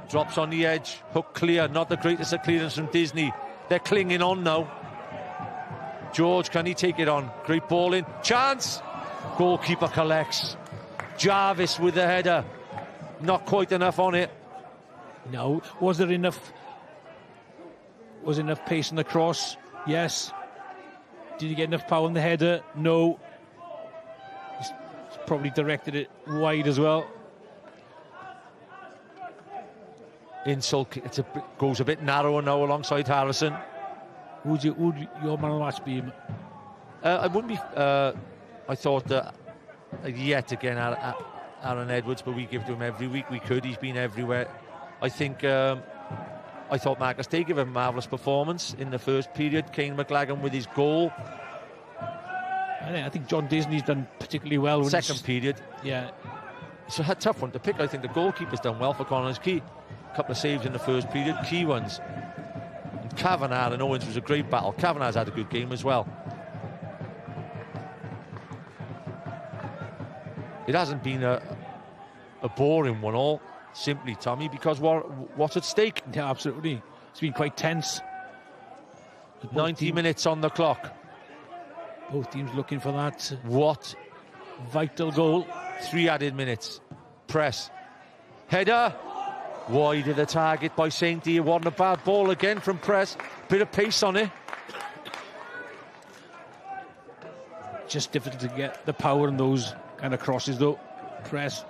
drops on the edge. Hook clear. Not the greatest of clearance from Disney. They're clinging on now. George, can he take it on? Great ball in. Chance! Goalkeeper collects. Jarvis with the header. Not quite enough on it. No. Was there enough? Was enough pace in the cross? Yes. Did he get enough power in the header? No. He's probably directed it wide as well. Insult goes a bit narrower now alongside Harrison. Would your man of the match be? I wouldn't be. I thought yet again Aaron Edwards, but we give to him every week we could. He's been everywhere. I think. I thought Marcus Day gave a marvellous performance in the first period. Kane McLagan with his goal. I think John Disney's done particularly well. Second period. Yeah. It's a tough one to pick. I think the goalkeeper's done well for Connah's Quay. A couple of saves in the first period, key ones. And Kavanagh and Owens was a great battle. Kavanagh's had a good game as well. It hasn't been a boring one all. Simply, Tommy, because what's at stake? Yeah, absolutely. It's been quite tense. 90 minutes on the clock. Both teams looking for that. What Vital goal. 3 added minutes. Press. Header. Wide of the target by Sainty. It wasn't a bad ball again from Press. Bit of pace on it. Just difficult to get the power in those kind of crosses, though. Press.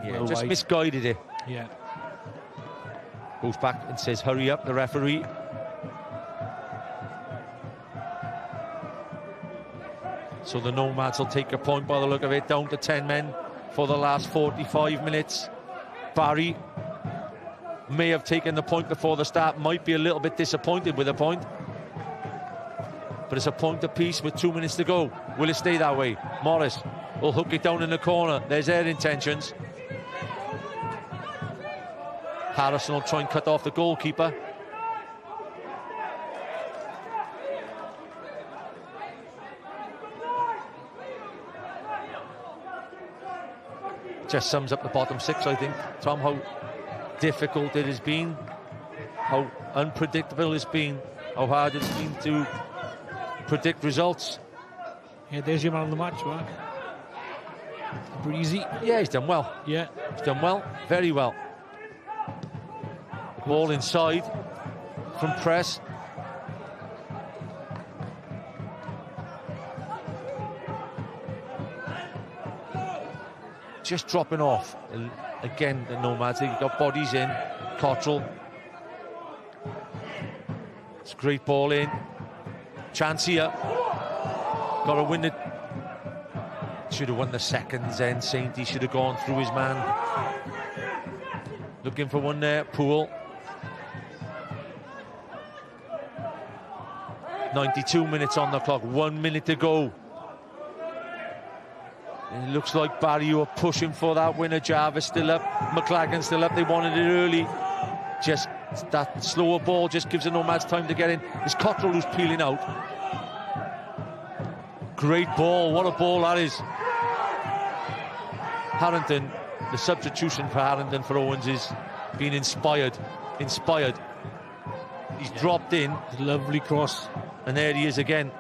Yeah, well just wide. misguided it. Yeah. Goes back and says, hurry up, the referee. So the Nomads will take a point by the look of it, down to 10 men for the last 45 minutes. Barri may have taken the point before the start, might be a little bit disappointed with a point. But it's a point apiece with 2 minutes to go. Will it stay that way? Morris will hook it down in the corner. There's their intentions. Harrison will try and cut off the goalkeeper. Just sums up the bottom 6, I think, Tom, how difficult it has been, how unpredictable it's been, how hard it's been to predict results. Yeah, there's your man of the match, Mark. Breezy. Yeah, he's done well. Yeah. He's done well, very well. Ball inside from Press. Just dropping off. Again, the Nomads, they've got bodies in. Cottrell. It's a great ball in. Chance here. Got to win it. Should have won the seconds then. Sainty should have gone through his man. Looking for one there. Poole. 92 minutes on the clock. 1 minute to go. It looks like Barri who are pushing for that winner. Jarvis still up. McLagan still up. They wanted it early. Just that slower ball just gives the Nomads time to get in. It's Cottrell who's peeling out. Great ball. What a ball that is. Harrington, the substitution for Harrington for Owens is being inspired. He's dropped in. Lovely cross. And there he is again.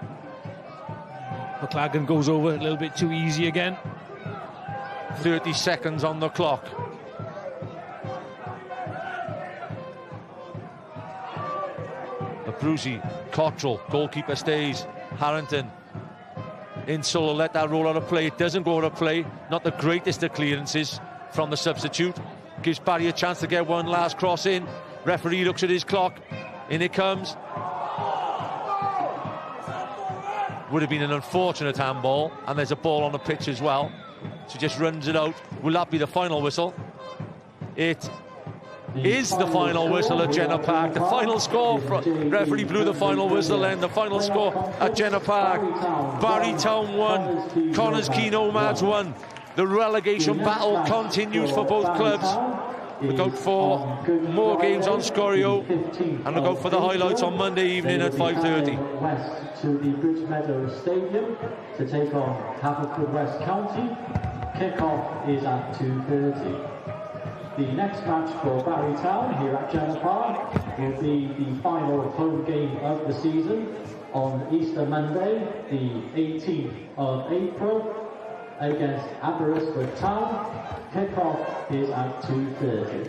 McLagan goes over a little bit too easy again. 30 seconds on the clock. Abruzzi, Cottrell, goalkeeper stays. Harrington in solo, let that roll out of play. It doesn't go out of play. Not the greatest of clearances from the substitute. Gives Barri a chance to get one last cross in. Referee looks at his clock. In it comes. Would have been an unfortunate handball, and there's a ball on the pitch as well. So just runs it out. Will that be the final whistle? It is the final whistle at Jenner Park. The final score, referee blew the final whistle, and the final score at Jenner Park. Barri Town 1, Connah's Quay Nomads 1. The relegation battle continues for both clubs. Look out for more games on Sgorio, and look out for the highlights on Monday evening at 5:30. West to the Bridgemeadow Stadium to take on Haverford West County. Kick-off is at 2:30. The next match for Barri Town here at Jenner Park will be the final home game of the season on Easter Monday, the 18th of April, against Aberystwyth Town. Kick-off is at 2:30.